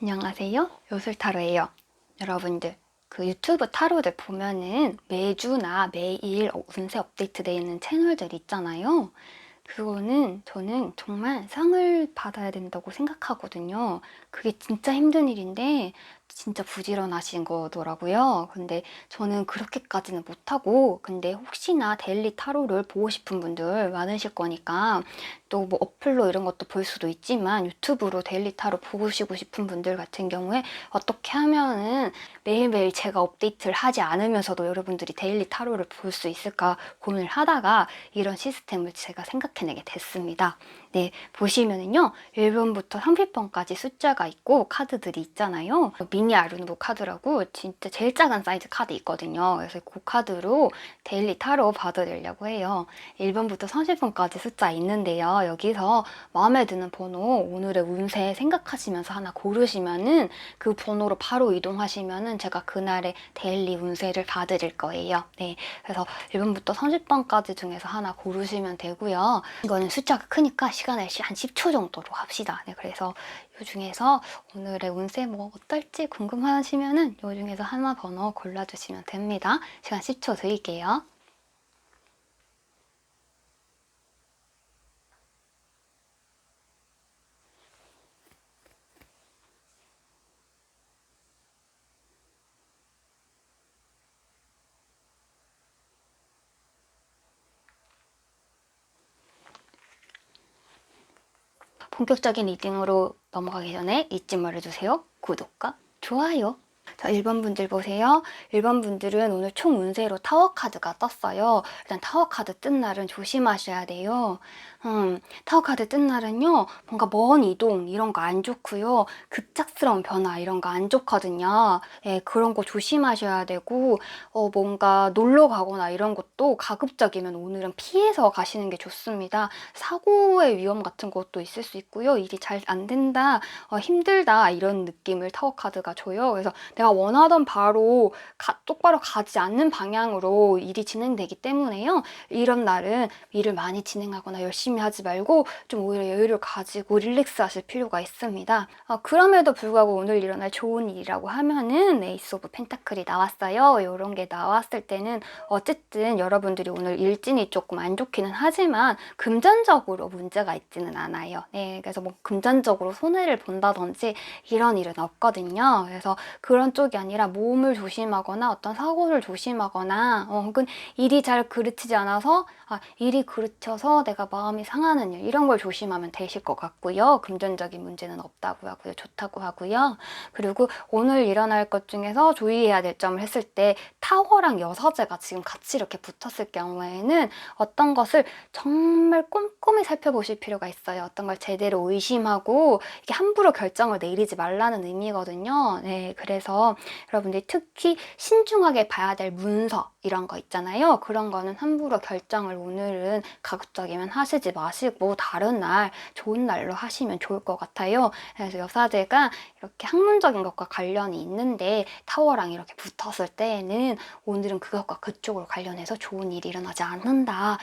안녕하세요. 요술타로예요. 여러분들, 그 유튜브 타로들 보면은 매주나 매일 운세 업데이트 되어 있는 채널들 있잖아요. 그거는 저는 정말 상을 받아야 된다고 생각하거든요. 그게 진짜 힘든 일인데 진짜 부지런하신 거더라고요. 근데 저는 그렇게까지는 못하고, 근데 혹시나 데일리 타로를 보고 싶은 분들 많으실 거니까 또 뭐 어플로 이런 것도 볼 수도 있지만 유튜브로 데일리 타로 보시고 싶은 분들 같은 경우에 어떻게 하면은 매일매일 제가 업데이트를 하지 않으면서도 여러분들이 데일리 타로를 볼 수 있을까 고민을 하다가 이런 시스템을 제가 생각해내게 됐습니다. 네, 보시면은요, 1번부터 30번까지 숫자가 있고 카드들이 있잖아요. 미니 아르누보 카드라고 진짜 제일 작은 사이즈 카드 있거든요. 그래서 그 카드로 데일리 타로 받아내려고 해요. 1번부터 30번까지 숫자 있는데요. 여기서 마음에 드는 번호, 오늘의 운세 생각하시면서 하나 고르시면은 그 번호로 바로 이동하시면은 제가 그날의 데일리 운세를 봐드릴 거예요. 네, 그래서 1번부터 30번까지 중에서 하나 고르시면 되고요. 이거는 숫자가 크니까 시간을 한 10초 정도로 합시다. 네, 그래서 이 중에서 오늘의 운세 뭐 어떨지 궁금하시면은 이 중에서 하나 번호 골라주시면 됩니다. 시간 10초 드릴게요. 본격적인 리딩으로 넘어가기 전에 잊지 말아주세요. 구독과 좋아요. 자, 1번 분들 보세요. 1번 분들은 오늘 총 운세로 타워 카드가 떴어요. 일단 타워 카드 뜬 날은 조심하셔야 돼요. 타워 카드 뜬 날은요, 뭔가 먼 이동 이런 거 안 좋고요. 급작스러운 변화 이런 거 안 좋거든요. 예, 그런 거 조심하셔야 되고, 뭔가 놀러 가거나 이런 것도 가급적이면 오늘은 피해서 가시는 게 좋습니다. 사고의 위험 같은 것도 있을 수 있고요. 일이 잘 안 된다, 힘들다 이런 느낌을 타워 카드가 줘요. 그래서 내가 원하던 바로 똑바로 가지 않는 방향으로 일이 진행되기 때문에요. 이런 날은 일을 많이 진행하거나 열심히 하지 말고 좀 오히려 여유를 가지고 릴렉스 하실 필요가 있습니다. 그럼에도 불구하고 오늘 일어날 좋은 일이라고 하면은 에이스 오브 펜타클이 나왔어요. 이런 게 나왔을 때는 어쨌든 여러분들이 오늘 일진이 조금 안 좋기는 하지만 금전적으로 문제가 있지는 않아요. 네, 그래서 뭐 금전적으로 손해를 본다든지 이런 일은 없거든요. 그래서 그런 쪽이 아니라 몸을 조심하거나 어떤 사고를 조심하거나 혹은 일이 잘 그르치지 않아서 일이 그르쳐서 내가 마음이 상하는 일 이런 걸 조심하면 되실 것 같고요. 금전적인 문제는 없다고 하고요. 좋다고 하고요. 그리고 오늘 일어날 것 중에서 주의해야 될 점을 했을 때 타워랑 여사제가 지금 같이 이렇게 붙었을 경우에는 어떤 것을 정말 꼼꼼히 살펴보실 필요가 있어요. 어떤 걸 제대로 의심하고 이게 함부로 결정을 내리지 말라는 의미거든요. 네, 그래서 여러분들이 특히 신중하게 봐야 될 문서 이런 거 있잖아요. 그런 거는 함부로 결정을 오늘은 가급적이면 하시지 마시고 다른 날 좋은 날로 하시면 좋을 것 같아요. 그래서 여사제가 이렇게 학문적인 것과 관련이 있는데 타워랑 이렇게 붙었을 때에는 오늘은 그것과 그쪽으로 관련해서 좋은 일이 일어나지 않는다.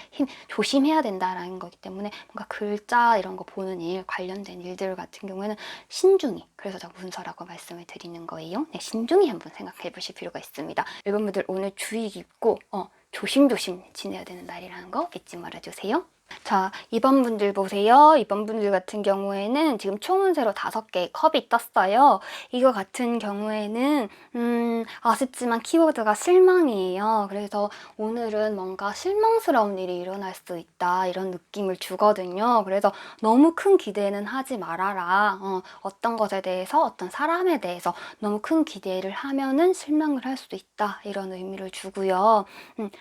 조심해야 된다라는 거기 때문에 뭔가 글자 이런 거 보는 일 관련된 일들 같은 경우에는 신중히, 그래서 제가 문서라고 말씀을 드리는 거예요. 네, 신중히 한번 생각해 보실 필요가 있습니다. 여러분들 오늘 주의 깊고 조심조심 지내야 되는 날이라는 거 잊지 말아주세요. 자, 2번 분들 보세요. 2번 분들 같은 경우에는 지금 총 운세로 5개의 컵이 떴어요. 이거 같은 경우에는 아쉽지만 키워드가 실망이에요. 그래서 오늘은 뭔가 실망스러운 일이 일어날 수 있다 이런 느낌을 주거든요. 그래서 너무 큰 기대는 하지 말아라. 어떤 것에 대해서 어떤 사람에 대해서 너무 큰 기대를 하면은 실망을 할 수도 있다 이런 의미를 주고요.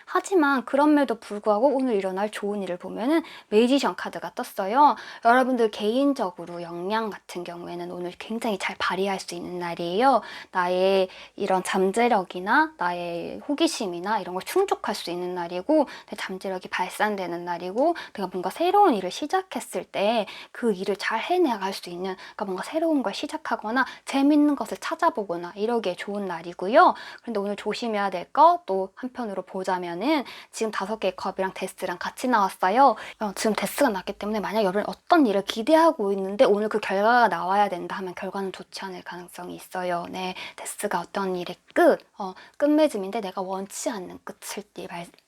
하지만 그럼에도 불구하고 오늘 일어날 좋은 일을 보면은 매지션 카드가 떴어요. 여러분들 개인적으로 역량 같은 경우에는 오늘 굉장히 잘 발휘할 수 있는 날이에요. 나의 이런 잠재력이나 나의 호기심이나 이런 걸 충족할 수 있는 날이고 내 잠재력이 발산되는 날이고 내가 뭔가 새로운 일을 시작했을 때 그 일을 잘 해내갈 수 있는, 그러니까 뭔가 새로운 걸 시작하거나 재밌는 것을 찾아보거나 이러기에 좋은 날이고요. 그런데 오늘 조심해야 될 거 또 한편으로 보자면은 지금 5개의 컵이랑 데스랑 같이 나왔어요. 지금 데스가 났기 때문에 만약 여러분이 어떤 일을 기대하고 있는데 오늘 그 결과가 나와야 된다 하면 결과는 좋지 않을 가능성이 있어요. 네, 데스가 어떤 일의 끝맺음인데 내가 원치 않는 끝일 때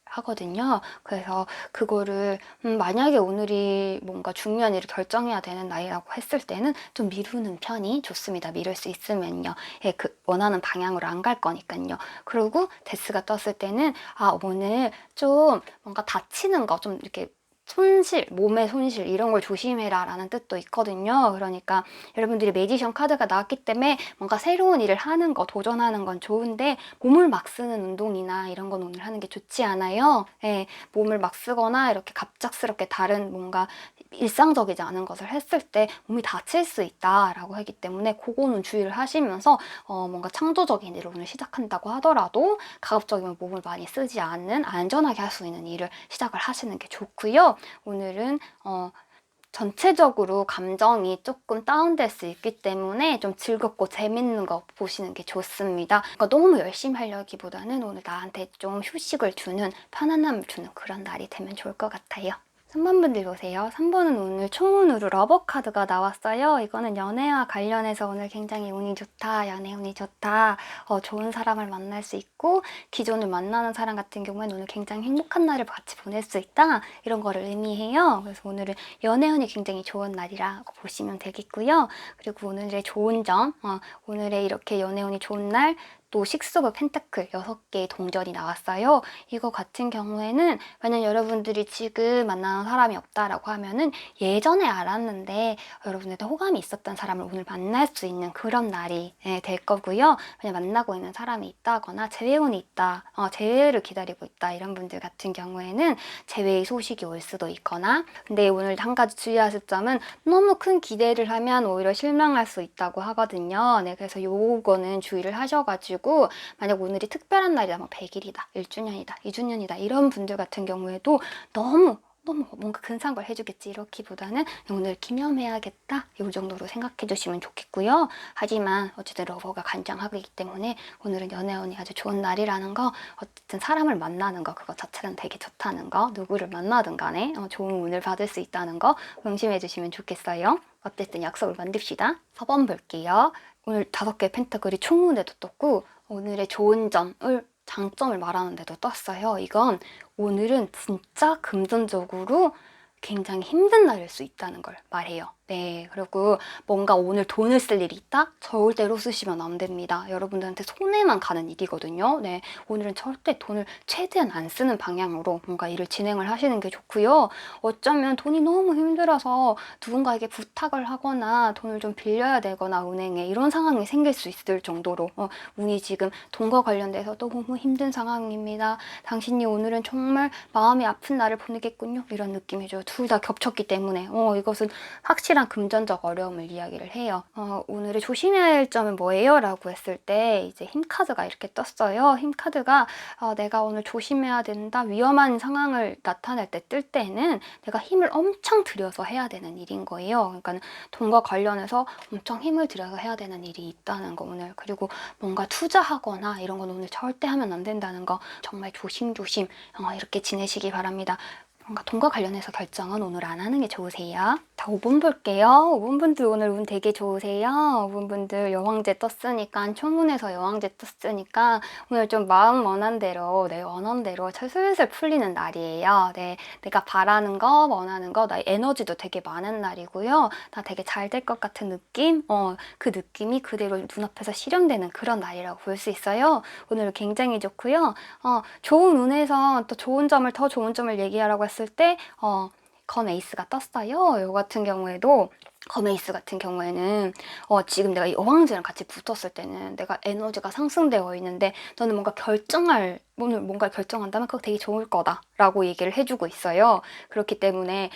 하거든요. 그래서 그거를 만약에 오늘이 뭔가 중요한 일을 결정해야 되는 날이라고 했을 때는 좀 미루는 편이 좋습니다. 미룰 수 있으면요. 예, 그 원하는 방향으로 안 갈 거니까요. 그리고 데스가 떴을 때는 오늘 좀 뭔가 다치는 거 좀 이렇게 손실, 몸의 손실 이런 걸 조심해라 라는 뜻도 있거든요. 그러니까 여러분들이 매지션 카드가 나왔기 때문에 뭔가 새로운 일을 하는 거, 도전하는 건 좋은데 몸을 막 쓰는 운동이나 이런 건 오늘 하는 게 좋지 않아요. 예, 몸을 막 쓰거나 이렇게 갑작스럽게 다른 뭔가 일상적이지 않은 것을 했을 때 몸이 다칠 수 있다라고 하기 때문에 그거는 주의를 하시면서 뭔가 창조적인 일을 오늘 시작한다고 하더라도 가급적이면 몸을 많이 쓰지 않는 안전하게 할 수 있는 일을 시작을 하시는 게 좋고요. 오늘은 전체적으로 감정이 조금 다운될 수 있기 때문에 좀 즐겁고 재밌는 거 보시는 게 좋습니다. 그러니까 너무 열심히 하려기보다는 오늘 나한테 좀 휴식을 주는, 편안함을 주는 그런 날이 되면 좋을 것 같아요. 3번 분들 보세요. 3번은 오늘 총운으로 러버 카드가 나왔어요. 이거는 연애와 관련해서 오늘 굉장히 운이 좋다, 연애 운이 좋다, 좋은 사람을 만날 수 있고 기존을 만나는 사람 같은 경우에는 오늘 굉장히 행복한 날을 같이 보낼 수 있다, 이런 거를 의미해요. 그래서 오늘은 연애 운이 굉장히 좋은 날이라고 보시면 되겠고요. 그리고 오늘의 좋은 점, 오늘의 이렇게 연애 운이 좋은 날, 또 식스 오브 펜타클 6개의 동전이 나왔어요. 이거 같은 경우에는 만약 여러분들이 지금 만나는 사람이 없다라고 하면은 예전에 알았는데 여러분한테 호감이 있었던 사람을 오늘 만날 수 있는 그런 날이 될 거고요. 만약 만나고 있는 사람이 있다거나 재회운이 있다, 재회를 기다리고 있다, 이런 분들 같은 경우에는 재회의 소식이 올 수도 있거나, 근데 오늘 한 가지 주의하실 점은 너무 큰 기대를 하면 오히려 실망할 수 있다고 하거든요. 네, 그래서 요거는 주의를 하셔가지고 만약 오늘이 특별한 날이다, 뭐 100일이다, 1주년이다, 2주년이다 이런 분들 같은 경우에도 너무 뭔가 근사한 걸 해주겠지 이렇기보다는 오늘 기념해야겠다 이 정도로 생각해 주시면 좋겠고요. 하지만 어쨌든 러버가 간장하기 때문에 오늘은 연애운이 아주 좋은 날이라는 거, 어쨌든 사람을 만나는 거 그거 자체는 되게 좋다는 거, 누구를 만나든 간에 좋은 운을 받을 수 있다는 거 명심해 주시면 좋겠어요. 어쨌든 약속을 만듭시다. 4번 볼게요. 오늘 5개의 펜타클이 총운에도 떴고 오늘의 좋은 점을, 장점을 말하는데도 떴어요. 이건 오늘은 진짜 금전적으로 굉장히 힘든 날일 수 있다는 걸 말해요. 네, 그리고 뭔가 오늘 돈을 쓸 일이 있다? 절대로 쓰시면 안 됩니다. 여러분들한테 손해만 가는 일이거든요. 네, 오늘은 절대 돈을 최대한 안 쓰는 방향으로 뭔가 일을 진행을 하시는 게 좋고요. 어쩌면 돈이 너무 힘들어서 누군가에게 부탁을 하거나 돈을 좀 빌려야 되거나 은행에 이런 상황이 생길 수 있을 정도로 운이 지금 돈과 관련돼서 너무 힘든 상황입니다. 당신이 오늘은 정말 마음이 아픈 날을 보내겠군요. 이런 느낌이 죠. 둘 다 겹쳤기 때문에 이것은 확실한 금전적 어려움을 이야기를 해요. 오늘의 조심해야 할 점은 뭐예요? 라고 했을 때 이제 힘카드가 이렇게 떴어요. 힘카드가 내가 오늘 조심해야 된다, 위험한 상황을 나타낼 때 뜰 때는 내가 힘을 엄청 들여서 해야 되는 일인 거예요. 그러니까 돈과 관련해서 엄청 힘을 들여서 해야 되는 일이 있다는 거 오늘. 그리고 뭔가 투자하거나 이런 건 오늘 절대 하면 안 된다는 거, 정말 조심조심 이렇게 지내시기 바랍니다. 뭔가 돈과 관련해서 결정은 오늘 안 하는 게 좋으세요. 자, 5번 볼게요. 5번 분들 오늘 운 되게 좋으세요. 5번 분들 여왕제 떴으니까, 총운에서 여왕제 떴으니까 오늘 좀 마음 원한 대로, 내 원한대로 슬슬 풀리는 날이에요. 네, 내가 바라는 거, 원하는 거, 나의 에너지도 되게 많은 날이고요. 나 되게 잘 될 것 같은 느낌? 그 느낌이 그대로 눈앞에서 실현되는 그런 날이라고 볼 수 있어요. 오늘 굉장히 좋고요. 좋은 운에서 또 좋은 점을, 더 좋은 점을 얘기하라고 했을 때 검 에이스가 떴어요. 요 같은 경우에도 검 에이스 같은 경우에는 지금 내가 이 여왕제랑 같이 붙었을 때는 내가 에너지가 상승되어 있는데 너는 오늘 뭔가 결정한다면 그거 되게 좋을 거다 라고 얘기를 해주고 있어요. 그렇기 때문에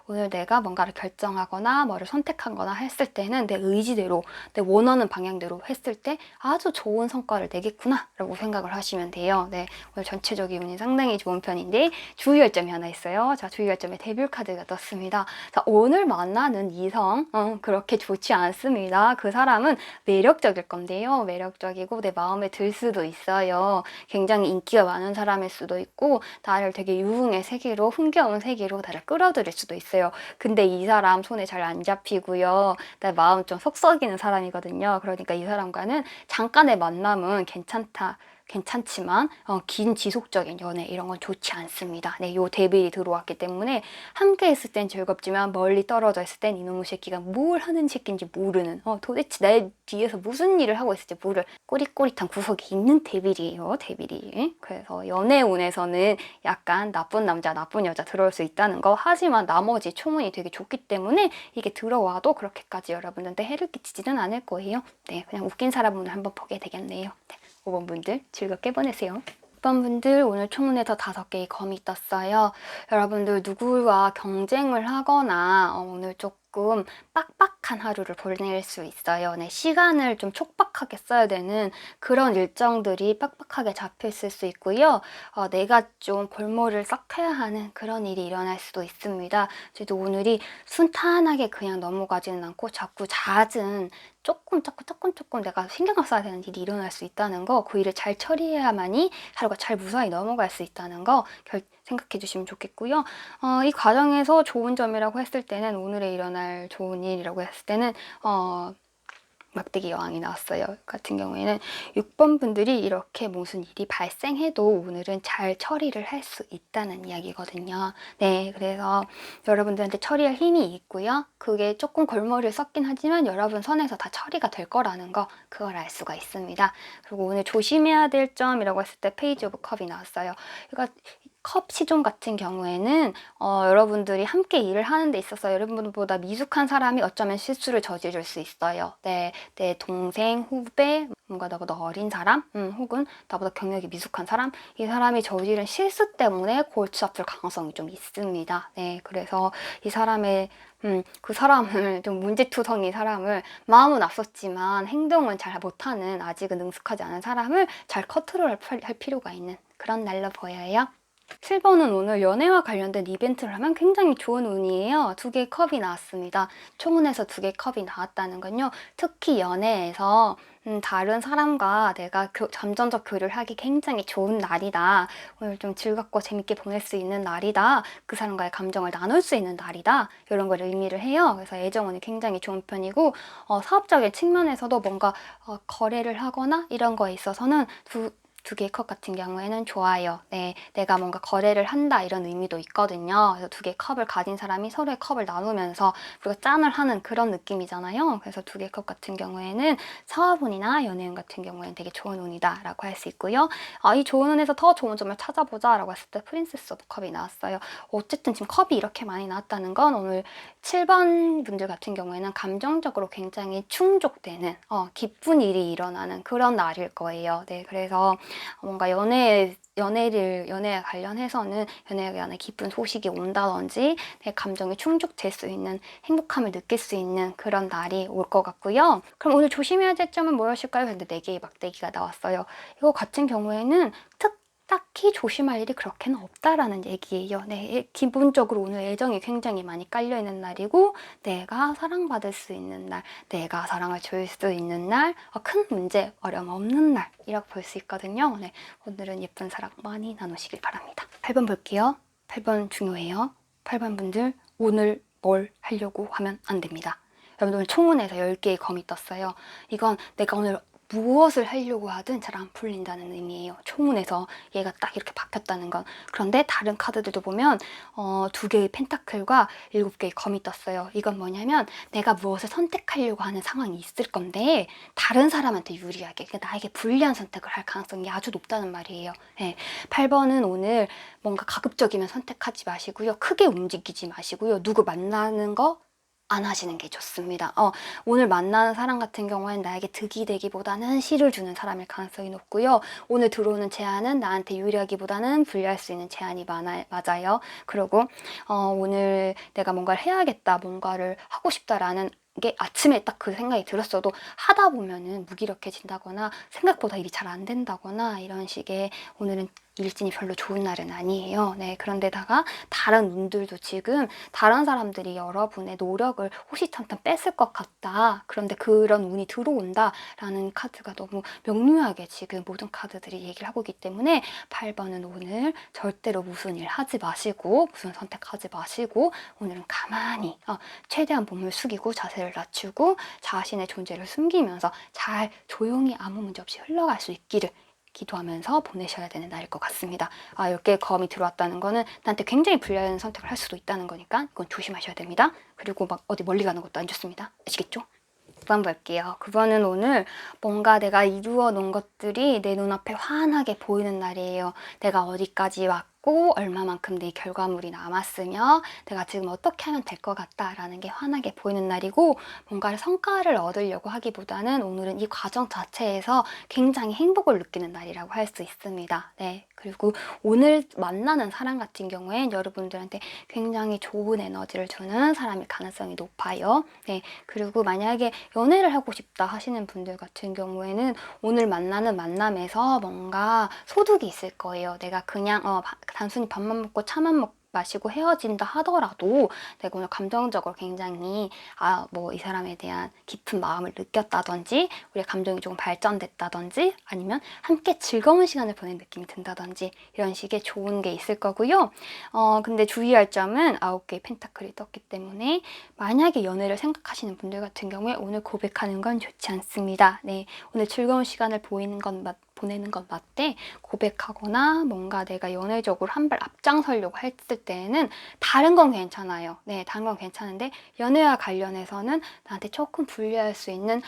오늘 내가 뭔가를 결정하거나 뭐를 선택하거나 했을 때는 내 의지대로, 내 원하는 방향대로 했을 때 아주 좋은 성과를 내겠구나 라고 생각을 하시면 돼요. 네, 오늘 전체적인 운이 상당히 좋은 편인데 주의할 점이 하나 있어요. 자, 주의할 점에 데빌 카드가 떴습니다. 자, 오늘 만나는 이성 그렇게 좋지 않습니다. 그 사람은 매력적일 건데요. 매력적이고 내 마음에 들 수도 있어요. 굉장히 인기가 많은 사람일 수도 있고 나를 되게 유흥의 세계로 흥겨운 세계로 나를 끌어들일 수도 있어요. 근데 이 사람 손에 잘 안 잡히고요. 내 마음 좀 속썩이는 사람이거든요. 그러니까 이 사람과는 잠깐의 만남은 괜찮지만 긴 지속적인 연애 이런 건 좋지 않습니다. 네, 요 데빌이 들어왔기 때문에 함께 있을 땐 즐겁지만 멀리 떨어져 있을 땐 이놈의 새끼가 뭘 하는 새끼인지 모르는 도대체 내 뒤에서 무슨 일을 하고 있을지 모를 꼬릿꼬릿한 구석이 있는 데빌이에요. 데빌이. 그래서 연애운에서는 약간 나쁜 남자, 나쁜 여자 들어올 수 있다는 거. 하지만 나머지 총운이 되게 좋기 때문에 이게 들어와도 그렇게까지 여러분들한테 해를 끼치지는 않을 거예요. 네, 그냥 웃긴 사람은 한번 보게 되겠네요. 네. 5번 분들 즐겁게 보내세요. 6번 분들 오늘 총운에서 5개의 검이 떴어요. 여러분들 누구와 경쟁을 하거나 오늘 조금 빡빡한 하루를 보낼 수 있어요. 네, 시간을 좀 촉박하게 써야 되는 그런 일정들이 빡빡하게 잡혀 있을 수 있고요. 내가 좀 볼모를 썩혀야 하는 그런 일이 일어날 수도 있습니다. 저도 오늘이 순탄하게 그냥 넘어가지는 않고 자꾸 잦은 조금 내가 신경을 써야 되는 일이 일어날 수 있다는 거, 그 일을 잘 처리해야만이 하루가 잘 무사히 넘어갈 수 있다는 거 생각해 주시면 좋겠고요. 이 과정에서 좋은 점이라고 했을 때는 오늘에 일어날 좋은 일이라고 했을 때는 막대기 여왕이 나왔어요. 같은 경우에는 6번 분들이 이렇게 무슨 일이 발생해도 오늘은 잘 처리를 할 수 있다는 이야기거든요. 네, 그래서 여러분들한테 처리할 힘이 있고요. 그게 조금 골머리를 썩긴 하지만 여러분 선에서 다 처리가 될 거라는 거, 그걸 알 수가 있습니다. 그리고 오늘 조심해야 될 점이라고 했을 때 페이지 오브 컵이 나왔어요. 그러니까 컵 시종 같은 경우에는 여러분들이 함께 일을 하는 데 있어서 여러분보다 미숙한 사람이 어쩌면 실수를 저지를 수 있어요. 네, 내 동생, 후배, 뭔가 나보다 어린 사람, 혹은 나보다 경력이 미숙한 사람, 이 사람이 저지른 실수 때문에 골치 아플 가능성이 좀 있습니다. 네, 그래서 이 사람의 그 사람을 좀 문제투성이 사람을 마음은 앞섰지만 행동은 잘 못하는, 아직은 능숙하지 않은 사람을 잘 컨트롤 할 필요가 있는 그런 날로 보여요. 7번은 오늘 연애와 관련된 이벤트를 하면 굉장히 좋은 운이에요. 2개의 컵이 나왔습니다. 총운에서 2개의 컵이 나왔다는 건요. 특히 연애에서 다른 사람과 내가 잠정적 교류를 하기 굉장히 좋은 날이다. 오늘 좀 즐겁고 재밌게 보낼 수 있는 날이다. 그 사람과의 감정을 나눌 수 있는 날이다. 이런 걸 의미를 해요. 그래서 애정운이 굉장히 좋은 편이고 사업적인 측면에서도 뭔가 거래를 하거나 이런 거에 있어서는 두 개의 컵 같은 경우에는 좋아요. 네, 내가 뭔가 거래를 한다 이런 의미도 있거든요. 그래서 2개의 컵을 가진 사람이 서로의 컵을 나누면서 우리가 짠을 하는 그런 느낌이잖아요. 그래서 2개의 컵 같은 경우에는 사업운이나 연애운 같은 경우에는 되게 좋은 운이다 라고 할 수 있고요. 이 좋은 운에서 더 좋은 점을 찾아보자 라고 했을 때 프린세스 오브 컵이 나왔어요. 어쨌든 지금 컵이 이렇게 많이 나왔다는 건 오늘 7번 분들 같은 경우에는 감정적으로 굉장히 충족되는 기쁜 일이 일어나는 그런 날일 거예요. 네, 그래서 뭔가 연애에 관련해서는 연애에 관한 기쁜 소식이 온다든지 내 감정이 충족될 수 있는, 행복함을 느낄 수 있는 그런 날이 올 것 같고요. 그럼 오늘 조심해야 될 점은 무엇일까요? 근데 4개의 막대기가 나왔어요. 이거 같은 경우에는 딱히 조심할 일이 그렇게는 없다라는 얘기예요. 네, 기본적으로 오늘 애정이 굉장히 많이 깔려있는 날이고 내가 사랑받을 수 있는 날, 내가 사랑을 줄 수 있는 날, 큰 문제, 어려움 없는 날이라고 볼 수 있거든요. 네, 오늘은 예쁜 사랑 많이 나누시길 바랍니다. 8번 볼게요. 8번 중요해요. 8번 분들 오늘 뭘 하려고 하면 안 됩니다. 여러분 오늘 총운에서 10개의 검이 떴어요. 이건 내가 오늘 무엇을 하려고 하든 잘 안 풀린다는 의미예요. 총운에서 얘가 딱 이렇게 박혔다는 건. 그런데 다른 카드들도 보면 2개의 펜타클과 7개의 검이 떴어요. 이건 뭐냐면 내가 무엇을 선택하려고 하는 상황이 있을 건데 다른 사람한테 유리하게, 그러니까 나에게 불리한 선택을 할 가능성이 아주 높다는 말이에요. 네. 8번은 오늘 뭔가 가급적이면 선택하지 마시고요. 크게 움직이지 마시고요. 누구 만나는 거 안 하시는 게 좋습니다. 오늘 만나는 사람 같은 경우에는 나에게 득이 되기보다는 실을 주는 사람일 가능성이 높고요. 오늘 들어오는 제안은 나한테 유리하기보다는 불리할 수 있는 제안이 맞아요. 그리고 오늘 내가 뭔가를 해야겠다, 뭔가를 하고 싶다라는 게 아침에 딱 그 생각이 들었어도 하다 보면은 무기력해진다거나 생각보다 일이 잘 안 된다거나 이런 식의 오늘은 일진이 별로 좋은 날은 아니에요. 네, 그런데다가 다른 운들도 지금 다른 사람들이 여러분의 노력을 호시탐탐 뺏을 것 같다. 그런데 그런 운이 들어온다라는 카드가 너무 명료하게 지금 모든 카드들이 얘기를 하고 있기 때문에 8번은 오늘 절대로 무슨 일 하지 마시고 무슨 선택하지 마시고 오늘은 가만히 최대한 몸을 숙이고 자세를 낮추고 자신의 존재를 숨기면서 잘 조용히 아무 문제 없이 흘러갈 수 있기를 기도하면서 보내셔야 되는 날일 것 같습니다. 이렇게 검이 들어왔다는 거는 나한테 굉장히 불리한 선택을 할 수도 있다는 거니까 이건 조심하셔야 됩니다. 그리고 막 어디 멀리 가는 것도 안 좋습니다. 아시겠죠? 9번 볼게요. 9번은 오늘 뭔가 내가 이루어 놓은 것들이 내 눈앞에 환하게 보이는 날이에요. 내가 어디까지 왔고 얼마만큼 내 결과물이 남았으며 내가 지금 어떻게 하면 될 것 같다라는 게 환하게 보이는 날이고 뭔가 성과를 얻으려고 하기보다는 오늘은 이 과정 자체에서 굉장히 행복을 느끼는 날이라고 할 수 있습니다. 네. 그리고 오늘 만나는 사람 같은 경우엔 여러분들한테 굉장히 좋은 에너지를 주는 사람일 가능성이 높아요. 네. 그리고 만약에 연애를 하고 싶다 하시는 분들 같은 경우에는 오늘 만나는 만남에서 뭔가 소득이 있을 거예요. 내가 그냥 단순히 밥만 먹고 차만 마시고 헤어진다 하더라도 내가 오늘 감정적으로 굉장히 이 사람에 대한 깊은 마음을 느꼈다든지 우리의 감정이 조금 발전됐다든지 아니면 함께 즐거운 시간을 보낸 느낌이 든다든지 이런 식의 좋은 게 있을 거고요. 근데 주의할 점은 9개의 펜타클이 떴기 때문에 만약에 연애를 생각하시는 분들 같은 경우에 오늘 고백하는 건 좋지 않습니다. 네, 오늘 즐거운 시간을 보내는 건 맞되 고백하거나 뭔가 내가 연애적으로 한 발 앞장서려고 했을 때는 다른 건 괜찮아요. 네, 다른 건 괜찮은데 연애와 관련해서는 나한테 조금 불리할 수 있는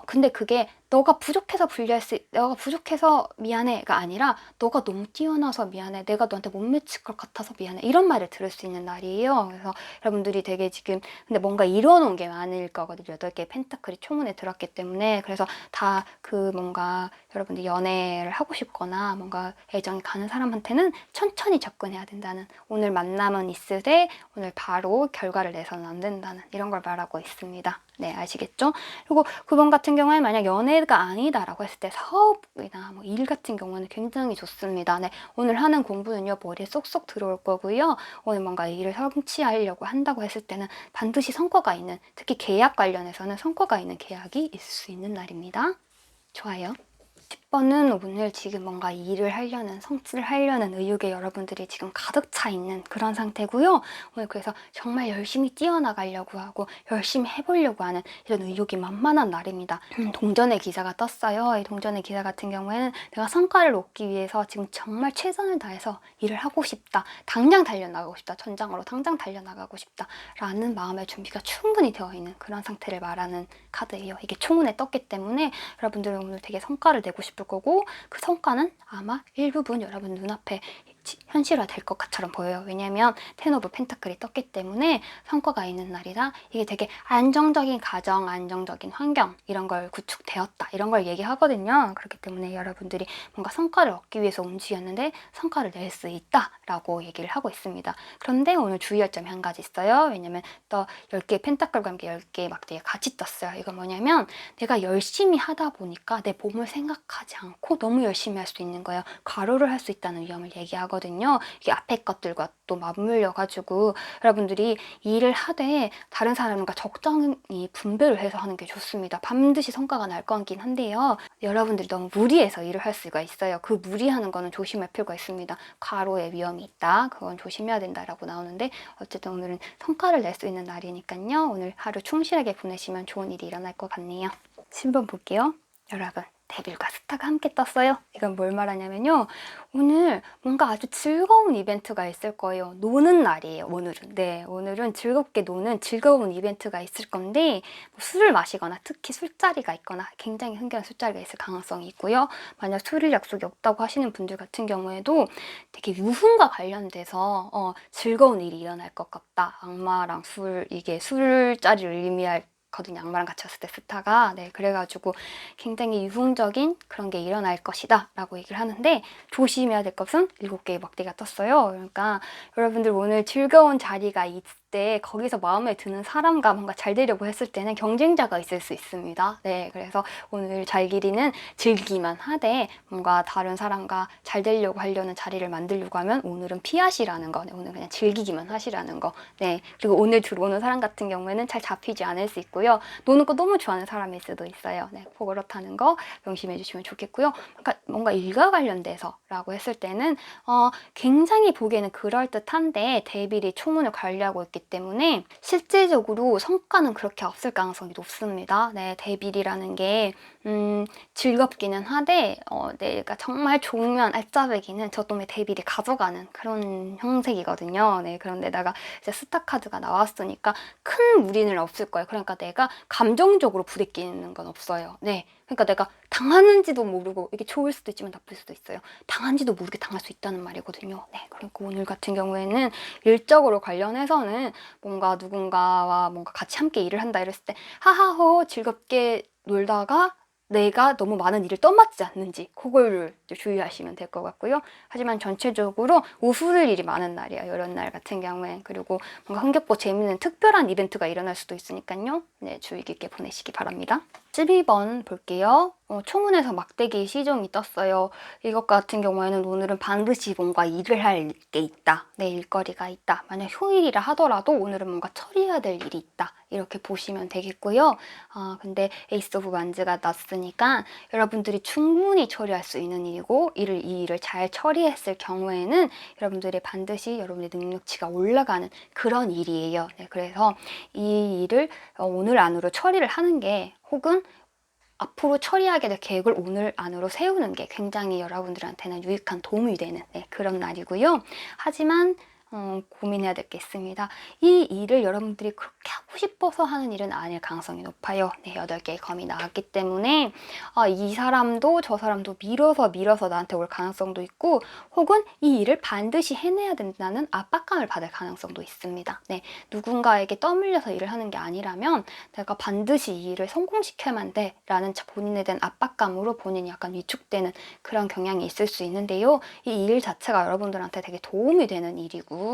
근데 그게 너가 부족해서 미안해가 아니라 너가 너무 뛰어나서 미안해. 내가 너한테 못 미칠 것 같아서 미안해. 이런 말을 들을 수 있는 날이에요. 그래서 여러분들이 되게 지금 근데 뭔가 이뤄놓은 게 많을 거거든요. 8개의 펜타클이 초문에 들었기 때문에 그래서 다 뭔가 여러분들이 연애를 하고 싶거나 뭔가 애정이 가는 사람한테는 천천히 접근해야 된다는 오늘 만남은 있으되 오늘 바로 결과를 내서는 안 된다는 이런 걸 말하고 있습니다. 네, 아시겠죠? 그리고 9번 같은 경우에 만약 연애가 아니다라고 했을 때 사업이나 일 같은 경우는 굉장히 좋습니다. 네, 오늘 하는 공부는요 머리에 쏙쏙 들어올 거고요. 오늘 뭔가 일을 성취하려고 한다고 했을 때는 반드시 성과가 있는 특히 계약 관련해서는 성과가 있는 계약이 있을 수 있는 날입니다. 좋아요. 10번은 오늘 지금 뭔가 일을 하려는 성취를 하려는 의욕에 여러분들이 지금 가득 차 있는 그런 상태고요. 오늘 그래서 정말 열심히 뛰어나가려고 하고 열심히 해보려고 하는 이런 의욕이 만만한 날입니다. 동전의 기사가 떴어요. 이 동전의 기사 같은 경우에는 내가 성과를 얻기 위해서 지금 정말 최선을 다해서 일을 하고 싶다. 당장 달려나가고 싶다. 전장으로 당장 달려나가고 싶다. 라는 마음의 준비가 충분히 되어 있는 그런 상태를 말하는 카드예요. 이게 초문에 떴기 때문에 여러분들은 오늘 되게 성과를 내고 싶을 거고 그 성과는 아마 일부분 여러분 눈앞에 현실화 될 것처럼 보여요. 왜냐면 텐 오브 펜타클이 떴기 때문에 성과가 있는 날이라 이게 되게 안정적인 가정, 안정적인 환경 이런 걸 구축되었다. 이런 걸 얘기하거든요. 그렇기 때문에 여러분들이 뭔가 성과를 얻기 위해서 움직였는데 성과를 낼 수 있다라고 얘기를 하고 있습니다. 그런데 오늘 주의할 점이 한 가지 있어요. 왜냐면 또 10개의 펜타클과 함께 10개의 막대기가 같이 떴어요. 이건 뭐냐면 내가 열심히 하다 보니까 내 몸을 생각하지 않고 너무 열심히 할 수 있는 거예요. 과로를 할 수 있다는 위험을 얘기하거든요. 이게 앞에 것들과 또 맞물려가지고 여러분들이 일을 하되 다른 사람과 적당히 분배를 해서 하는 게 좋습니다. 반드시 성과가 날 거긴 한데요. 여러분들이 너무 무리해서 일을 할 수가 있어요. 그 무리하는 거는 조심할 필요가 있습니다. 과로의 위험이 있다. 그건 조심해야 된다라고 나오는데 어쨌든 오늘은 성과를 낼 수 있는 날이니까요. 오늘 하루 충실하게 보내시면 좋은 일이 일어날 것 같네요. 신분 볼게요. 여러분. 데빌과 스타가 함께 떴어요. 이건 뭘 말하냐면요. 오늘 뭔가 아주 즐거운 이벤트가 있을 거예요. 노는 날이에요, 오늘은. 네, 오늘은 즐겁게 노는 즐거운 이벤트가 있을 건데 술을 마시거나 특히 술자리가 있거나 굉장히 흥겨운 술자리가 있을 가능성이 있고요. 만약 술일 약속이 없다고 하시는 분들 같은 경우에도 되게 유흥과 관련돼서 즐거운 일이 일어날 것 같다. 악마랑 이게 술자리를 의미할 거든요. 악마랑 같이 왔을 때 스타가. 네, 그래가지고 굉장히 유흥적인 그런 게 일어날 것이다 라고 얘기를 하는데 조심해야 될 것은 7개의 막대기가 떴어요. 그러니까 여러분들 오늘 즐거운 자리가 있을 때 거기서 마음에 드는 사람과 뭔가 잘 되려고 했을 때는 경쟁자가 있을 수 있습니다. 네, 그래서 오늘 잘 길이는 즐기기만 하되 뭔가 다른 사람과 잘 되려고 하려는 자리를 만들려고 하면 오늘은 피하시라는 거. 네, 오늘 그냥 즐기기만 하시라는 거. 네, 그리고 오늘 들어오는 사람 같은 경우에는 잘 잡히지 않을 수 있고요. 노는 거 너무 좋아하는 사람일 수도 있어요. 네, 그렇다는 거 명심해 주시면 좋겠고요. 그러니까 뭔가 일과 관련돼서라고 했을 때는 굉장히 보기에는 그럴듯한데 데빌이 총문을 관리하고 있기 때문에 실질적으로 성과는 그렇게 없을 가능성이 높습니다. 네, 데빌이라는 게 즐겁기는 하되 내가 정말 좋으면 알짜배기는 저 놈의 데빌이 가져가는 그런 형색이거든요. 네, 그런데다가 이제 스타 카드가 나왔으니까 큰 무리는 없을 거예요. 그러니까 내가 감정적으로 부대끼는 건 없어요. 네, 그러니까 내가 당하는지도 모르고, 이게 좋을 수도 있지만 나쁠 수도 있어요. 당한지도 모르게 당할 수 있다는 말이거든요. 네, 그러니까 오늘 같은 경우에는 일적으로 관련해서는 뭔가 누군가와 뭔가 같이 함께 일을 한다 이랬을 때 하하호 즐겁게 놀다가 내가 너무 많은 일을 떠맡지 않는지 그거를 주의하시면 될 것 같고요. 하지만 전체적으로 웃을 일이 많은 날이에요. 이런 날 같은 경우엔. 그리고 뭔가 흥겹고 재미있는 특별한 이벤트가 일어날 수도 있으니까요. 네, 주의 깊게 보내시기 바랍니다. 12번 볼게요. 초문에서 막대기 시종이 떴어요. 이것 같은 경우에는 오늘은 반드시 뭔가 일을 할 게 있다. 네, 일거리가 있다. 만약 휴일이라 하더라도 오늘은 뭔가 처리해야 될 일이 있다. 이렇게 보시면 되겠고요. 근데 에이스 오브 완즈가 났으니까 여러분들이 충분히 처리할 수 있는 일이고 이 일을 잘 처리했을 경우에는 여러분들이 반드시 여러분의 능력치가 올라가는 그런 일이에요. 네, 그래서 이 일을 오늘 안으로 처리를 하는 게, 혹은 앞으로 처리하게 될 계획을 오늘 안으로 세우는 게 굉장히 여러분들한테는 유익한 도움이 되는 그런 날이고요. 하지만 고민해야 될 게 있습니다. 이 일을 여러분들이 그렇게 하고 싶어서 하는 일은 아닐 가능성이 높아요. 네, 8개의 검이 나왔기 때문에 이 사람도 저 사람도 밀어서 나한테 올 가능성도 있고, 혹은 이 일을 반드시 해내야 된다는 압박감을 받을 가능성도 있습니다. 네, 누군가에게 떠밀려서 일을 하는 게 아니라면 내가 반드시 이 일을 성공시켜야만 돼 라는 본인에 대한 압박감으로 본인이 약간 위축되는 그런 경향이 있을 수 있는데요. 이 일 자체가 여러분들한테 되게 도움이 되는 일이고,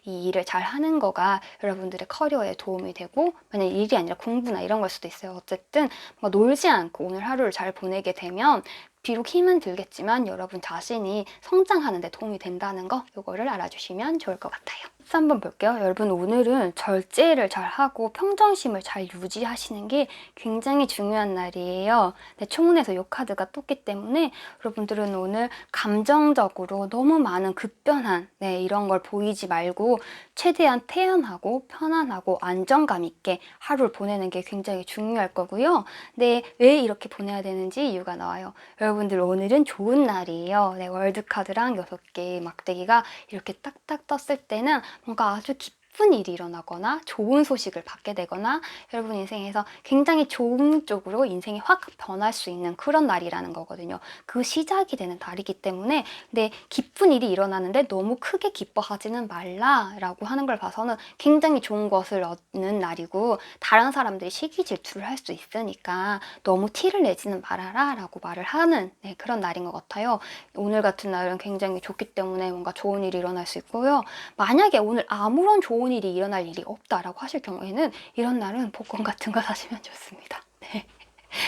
이 일을 잘 하는 거가 여러분들의 커리어에 도움이 되고, 만약 일이 아니라 공부나 이런 걸 수도 있어요. 어쨌든 놀지 않고 오늘 하루를 잘 보내게 되면 비록 힘은 들겠지만 여러분 자신이 성장하는 데 도움이 된다는 거, 이거를 알아주시면 좋을 것 같아요. 13번 볼게요. 여러분 오늘은 절제를 잘 하고 평정심을 잘 유지하시는 게 굉장히 중요한 날이에요. 네, 초문에서 요 카드가 떴기 때문에 여러분들은 오늘 감정적으로 너무 많은 급변한 이런 걸 보이지 말고 최대한 태연하고 편안하고 안정감 있게 하루를 보내는 게 굉장히 중요할 거고요. 네, 왜 이렇게 보내야 되는지 이유가 나와요. 여러분들 오늘은 좋은 날이에요. 네, 월드카드랑 6개의 막대기가 이렇게 딱딱 떴을 때는 뭔가 아주 기쁜 일이 일어나거나 좋은 소식을 받게 되거나 여러분 인생에서 굉장히 좋은 쪽으로 인생이 확 변할 수 있는 그런 날이라는 거거든요. 그 시작이 되는 날이기 때문에, 근데 기쁜 일이 일어나는데 너무 크게 기뻐하지는 말라라고 하는 걸 봐서는 굉장히 좋은 것을 얻는 날이고, 다른 사람들이 시기 질투를 할 수 있으니까 너무 티를 내지는 말아라 라고 말을 하는 그런 날인 것 같아요. 오늘 같은 날은 굉장히 좋기 때문에 뭔가 좋은 일이 일어날 수 있고요. 만약에 오늘 아무런 좋은 일이 일어날 일이 없다라고 하실 경우에는 이런 날은 복권 같은 거 사시면 좋습니다. 네.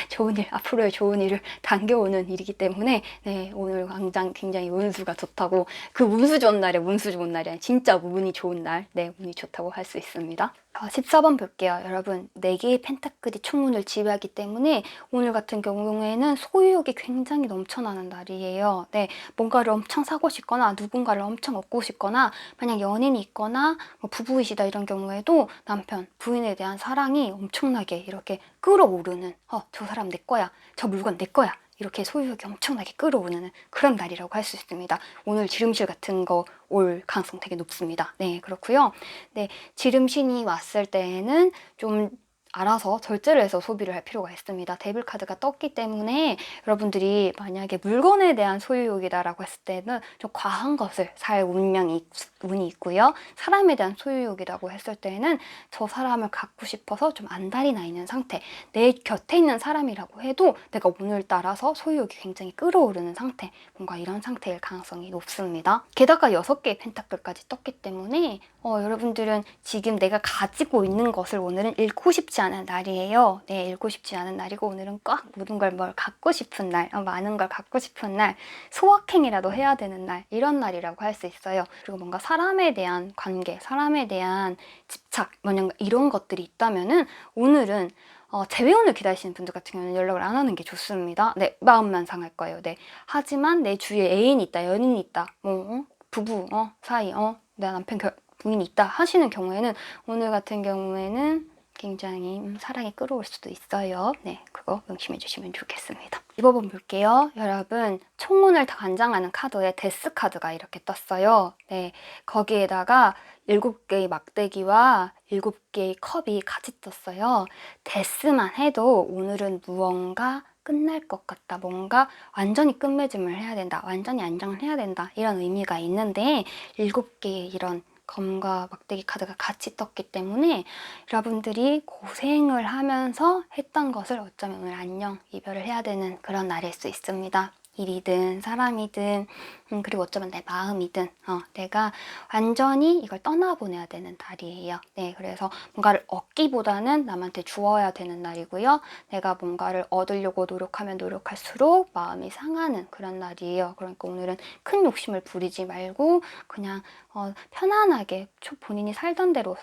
좋은 일, 앞으로의 좋은 일을 당겨오는 일이기 때문에 오늘 당장 굉장히 운수가 좋다고, 그 운수 좋은 날에 운수 좋은 날이 아니라 진짜 운이 좋은 날, 운이 좋다고 할 수 있습니다. 14번 볼게요. 여러분 4개의 펜타클이 총문을 지배하기 때문에 오늘 같은 경우에는 소유욕이 굉장히 넘쳐나는 날이에요. 네, 뭔가를 엄청 사고 싶거나 누군가를 엄청 얻고 싶거나, 만약 연인이 있거나 부부이시다 이런 경우에도 남편, 부인에 대한 사랑이 엄청나게 이렇게 끌어오르는, 저 사람 내 거야, 저 물건 내 거야, 이렇게 소유욕이 엄청나게 끌어오르는 그런 날이라고 할 수 있습니다. 오늘 지름실 같은 거 올 가능성 되게 높습니다. 네, 그렇고요. 네, 지름신이 왔을 때에는 좀 알아서 절제를 해서 소비를 할 필요가 있습니다. 데빌 카드가 떴기 때문에 여러분들이 만약에 물건에 대한 소유욕이다라고 했을 때는 좀 과한 것을 살 운이 있고요. 사람에 대한 소유욕이라고 했을 때는 저 사람을 갖고 싶어서 좀 안달이 나 있는 상태, 내 곁에 있는 사람이라고 해도 내가 오늘따라서 소유욕이 굉장히 끌어오르는 상태, 뭔가 이런 상태일 가능성이 높습니다. 게다가 6개의 펜타클까지 떴기 때문에 여러분들은 지금 내가 가지고 있는 것을 오늘은 잃고 싶지 않은 날이에요. 네, 잃고 싶지 않은 날이고 오늘은 꽉 모든 걸 갖고 싶은 날, 많은 걸 갖고 싶은 날, 소확행이라도 해야 되는 날, 이런 날이라고 할 수 있어요. 그리고 뭔가 사람에 대한 관계, 사람에 대한 집착, 만약 이런 것들이 있다면은 오늘은 재회원을 기다리시는 분들 같은 경우는 연락을 안 하는 게 좋습니다. 네, 마음만 상할 거예요. 네. 하지만 내 주위에 애인이 있다, 연인이 있다, 부부, 사이, 내 남편 부인이 있다 하시는 경우에는 오늘 같은 경우에는 굉장히 사랑이 끌어올 수도 있어요. 네, 그거 명심해 주시면 좋겠습니다. 이번 볼게요. 여러분, 총운을 다 관장하는 카드에 데스 카드가 이렇게 떴어요. 네, 거기에다가 7개의 막대기와 7개의 컵이 같이 떴어요. 데스만 해도 오늘은 무언가 끝날 것 같다. 뭔가 완전히 끝맺음을 해야 된다. 완전히 안정을 해야 된다. 이런 의미가 있는데 7개의 이런 검과 막대기 카드가 같이 떴기 때문에 여러분들이 고생을 하면서 했던 것을 어쩌면 오늘 안녕 이별을 해야 되는 그런 날일 수 있습니다. 일이든 사람이든 그리고 어쩌면 내 마음이든 내가 완전히 이걸 떠나보내야 되는 날이에요. 네, 그래서 뭔가를 얻기보다는 남한테 주어야 되는 날이고요. 내가 뭔가를 얻으려고 노력하면 노력할수록 마음이 상하는 그런 날이에요. 그러니까 오늘은 큰 욕심을 부리지 말고 그냥 편안하게 본인이 살던 대로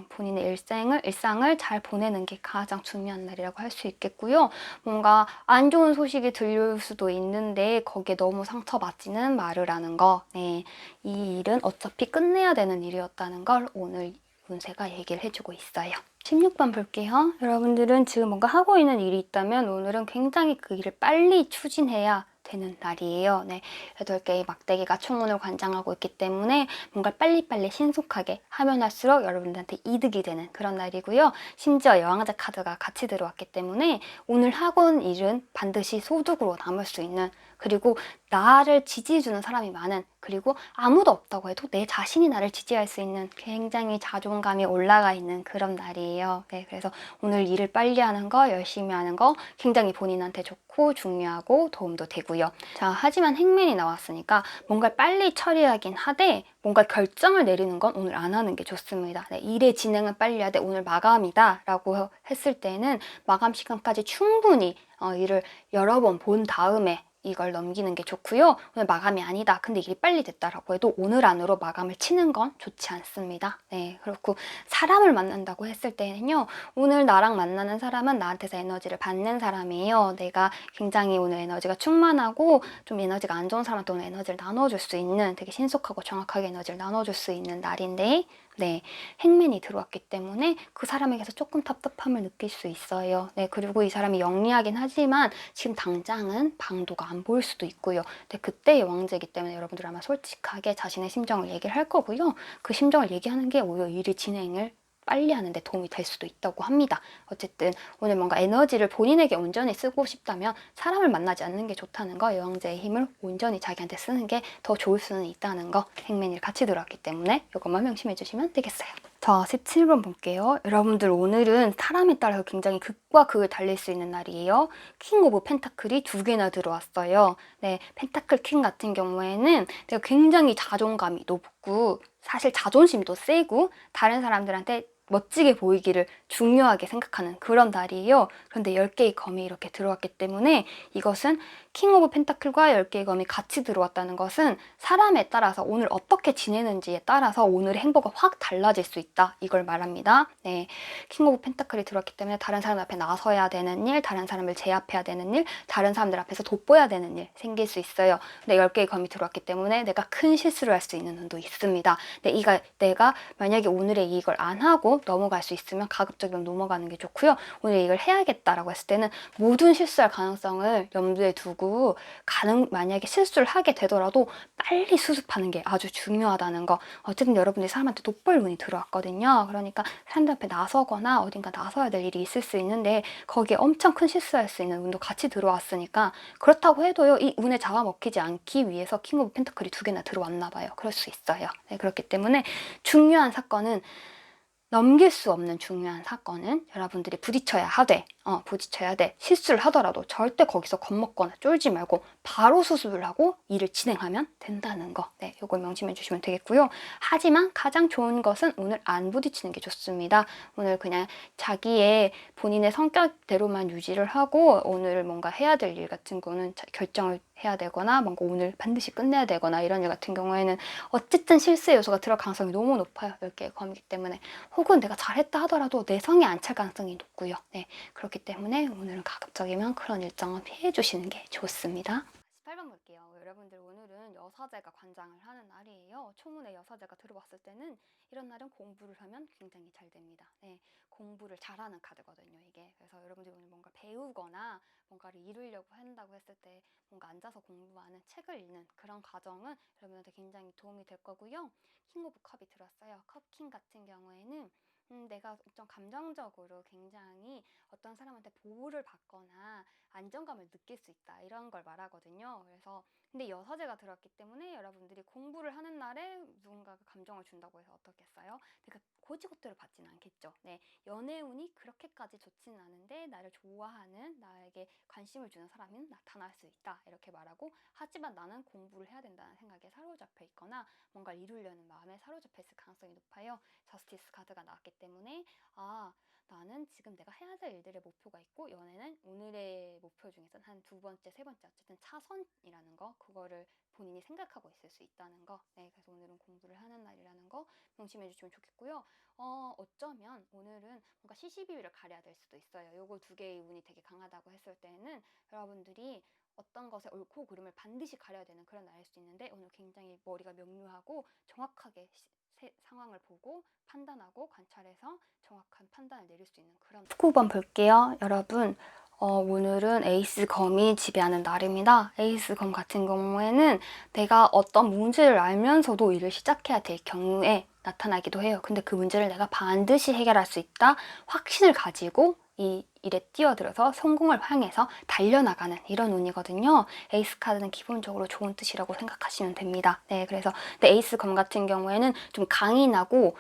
본인의 일상을 잘 보내는 게 가장 중요한 날이라고 할 수 있겠고요. 뭔가 안 좋은 소식이 들려올 수도 있는데 거기에 너무 상처받지는 말으라는 거. 네, 이 일은 어차피 끝내야 되는 일이었다는 걸 오늘 운세가 얘기를 해주고 있어요. 16번 볼게요. 여러분들은 지금 뭔가 하고 있는 일이 있다면 오늘은 굉장히 그 일을 빨리 추진해야 되는 날이에요. 네, 8개의 막대기가 총운을 관장하고 있기 때문에 뭔가 빨리빨리 신속하게 하면 할수록 여러분들한테 이득이 되는 그런 날이고요. 심지어 여왕자 카드가 같이 들어왔기 때문에 오늘 하고 있는 일은 반드시 소득으로 남을 수 있는, 그리고 나를 지지해주는 사람이 많은, 그리고 아무도 없다고 해도 내 자신이 나를 지지할 수 있는 굉장히 자존감이 올라가 있는 그런 날이에요. 네, 그래서 오늘 일을 빨리 하는 거, 열심히 하는 거 굉장히 본인한테 좋고 중요하고 도움도 되고요. 자, 하지만 행맨이 나왔으니까 뭔가를 빨리 처리하긴 하되 뭔가 결정을 내리는 건 오늘 안 하는 게 좋습니다. 네, 일의 진행은 빨리 해야 돼. 오늘 마감이다 라고 했을 때는 마감 시간까지 충분히 일을 여러 번 본 다음에 이걸 넘기는 게 좋고요. 오늘 마감이 아니다. 근데 일이 빨리 됐다라고 해도 오늘 안으로 마감을 치는 건 좋지 않습니다. 네, 그렇고 사람을 만난다고 했을 때는요. 오늘 나랑 만나는 사람은 나한테서 에너지를 받는 사람이에요. 내가 굉장히 오늘 에너지가 충만하고 좀 에너지가 안 좋은 사람한테 오늘 에너지를 나눠줄 수 있는, 되게 신속하고 정확하게 에너지를 나눠줄 수 있는 날인데, 네, 행맨이 들어왔기 때문에 그 사람에게서 조금 답답함을 느낄 수 있어요. 네, 그리고 이 사람이 영리하긴 하지만 지금 당장은 방도가 안 보일 수도 있고요. 근데 그때의 왕제이기 때문에 여러분들 아마 솔직하게 자신의 심정을 얘기를 할 거고요. 그 심정을 얘기하는 게 오히려 일의 진행을 빨리 하는데 도움이 될 수도 있다고 합니다. 어쨌든 오늘 뭔가 에너지를 본인에게 온전히 쓰고 싶다면 사람을 만나지 않는 게 좋다는 거, 여왕제의 힘을 온전히 자기한테 쓰는 게 더 좋을 수는 있다는 거, 행맨이 같이 들어왔기 때문에 이것만 명심해 주시면 되겠어요. 자, 17번 볼게요. 여러분들 오늘은 사람에 따라서 굉장히 극과 극을 달릴 수 있는 날이에요. 킹 오브 펜타클이 2개나 들어왔어요. 네, 펜타클 킹 같은 경우에는 내가 굉장히 자존감이 높고 사실 자존심도 세고 다른 사람들한테 멋지게 보이기를 중요하게 생각하는 그런 날이에요. 그런데 10개의 검이 이렇게 들어왔기 때문에 이것은 킹 오브 펜타클과 10개의 검이 같이 들어왔다는 것은 사람에 따라서 오늘 어떻게 지내는지에 따라서 오늘의 행보가 확 달라질 수 있다. 이걸 말합니다. 네, 킹 오브 펜타클이 들어왔기 때문에 다른 사람 앞에 나서야 되는 일, 다른 사람을 제압해야 되는 일, 다른 사람들 앞에서 돋보여야 되는 일 생길 수 있어요. 근데 10개의 검이 들어왔기 때문에 내가 큰 실수를 할 수 있는 눈도 있습니다. 근데 내가 만약에 오늘의 이걸 안 하고 넘어갈 수 있으면 가급적이면 넘어가는 게 좋고요. 오늘 이걸 해야겠다라고 했을 때는 모든 실수할 가능성을 염두에 두고 만약에 실수를 하게 되더라도 빨리 수습하는 게 아주 중요하다는 거. 어쨌든 여러분들이 사람한테 돋볼 운이 들어왔거든요. 그러니까 사람들 앞에 나서거나 어딘가 나서야 될 일이 있을 수 있는데 거기에 엄청 큰 실수할 수 있는 운도 같이 들어왔으니까, 그렇다고 해도요, 이 운에 잡아먹히지 않기 위해서 킹 오브 펜타클이 2개나 들어왔나 봐요. 그럴 수 있어요. 네, 그렇기 때문에 중요한 사건은 넘길 수 없는 중요한 사건은 여러분들이 부딪혀야 돼. 실수를 하더라도 절대 거기서 겁먹거나 쫄지 말고 바로 수습을 하고 일을 진행하면 된다는 거. 네, 요걸 명심해 주시면 되겠고요. 하지만 가장 좋은 것은 오늘 안 부딪히는 게 좋습니다. 오늘 그냥 자기의 본인의 성격대로만 유지를 하고 오늘 뭔가 해야 될 일 같은 거는 결정을 해야 되거나 뭔가 오늘 반드시 끝내야 되거나 이런 일 같은 경우에는 어쨌든 실수의 요소가 들어갈 가능성이 너무 높아요. 10개의 검이기 때문에. 혹은 내가 잘했다 하더라도 내 성에 안 찰 가능성이 높고요. 네, 그렇기 때문에 오늘은 가급적이면 그런 일정은 피해 주시는 게 좋습니다. 18번 볼게요. 여러분들 오늘은 여사제가 관장을 하는 날이에요. 초문에 여사제가 들어왔을 때는 이런 날은 공부를 하면 굉장히 잘 됩니다. 네, 공부를 잘하는 카드거든요, 이게. 그래서 여러분들이 오늘 뭔가 배우거나 뭔가를 이루려고 한다고 했을 때 뭔가 앉아서 공부하는 책을 읽는 그런 과정은 여러분한테 굉장히 도움이 될 거고요. 킹 오브 컵이 들었어요. 컵킹 같은 경우에는 내가 좀 감정적으로 굉장히 어떤 사람한테 보호를 받거나 안정감을 느낄 수 있다 이런 걸 말하거든요. 그래서 근데 여사제가 들었기 때문에 여러분들이 공부를 하는 날에 누군가가 감정을 준다고 해서 어떻겠어요? 그러니까 고지고대로 받지는 않겠죠. 네, 연애운이 그렇게까지 좋지는 않은데 나를 좋아하는 나에게 관심을 주는 사람은 나타날 수 있다 이렇게 말하고 하지만 나는 공부를 해야 된다는 생각에 사로잡혀 있거나 뭔가 이루려는 마음에 사로잡혀 있을 가능성이 높아요. 저스티스 카드가 나왔기 때문에 나는 지금 내가 해야 될 일들의 목표가 있고 연애는 오늘의 목표 중에서는 한 두 번째, 세 번째 어쨌든 차선이라는 거 그거를 본인이 생각하고 있을 수 있다는 거. 네, 그래서 오늘은 공부를 하는 날이라는 거 명심해 주시면 좋겠고요. 어쩌면 오늘은 뭔가 시시비비를 가려야 될 수도 있어요. 요거 두 개의 운이 되게 강하다고 했을 때는 여러분들이 어떤 것의 옳고 그름을 반드시 가려야 되는 그런 날일 수 있는데 오늘 굉장히 머리가 명료하고 정확하게 상황을 보고 판단하고 관찰해서 정확한 판단을 내릴 수 있는 그런 19번 볼게요. 여러분 오늘은 에이스 검이 지배하는 날입니다. 에이스 검 같은 경우에는 내가 어떤 문제를 알면서도 일을 시작해야 될 경우에 나타나기도 해요. 근데 그 문제를 내가 반드시 해결할 수 있다 확신을 가지고 이 일에 뛰어들어서 성공을 향해서 달려나가는 이런 운이거든요. 에이스 카드는 기본적으로 좋은 뜻이라고 생각하시면 됩니다. 네, 그래서 근데 에이스 검 같은 경우에는 좀 강인하고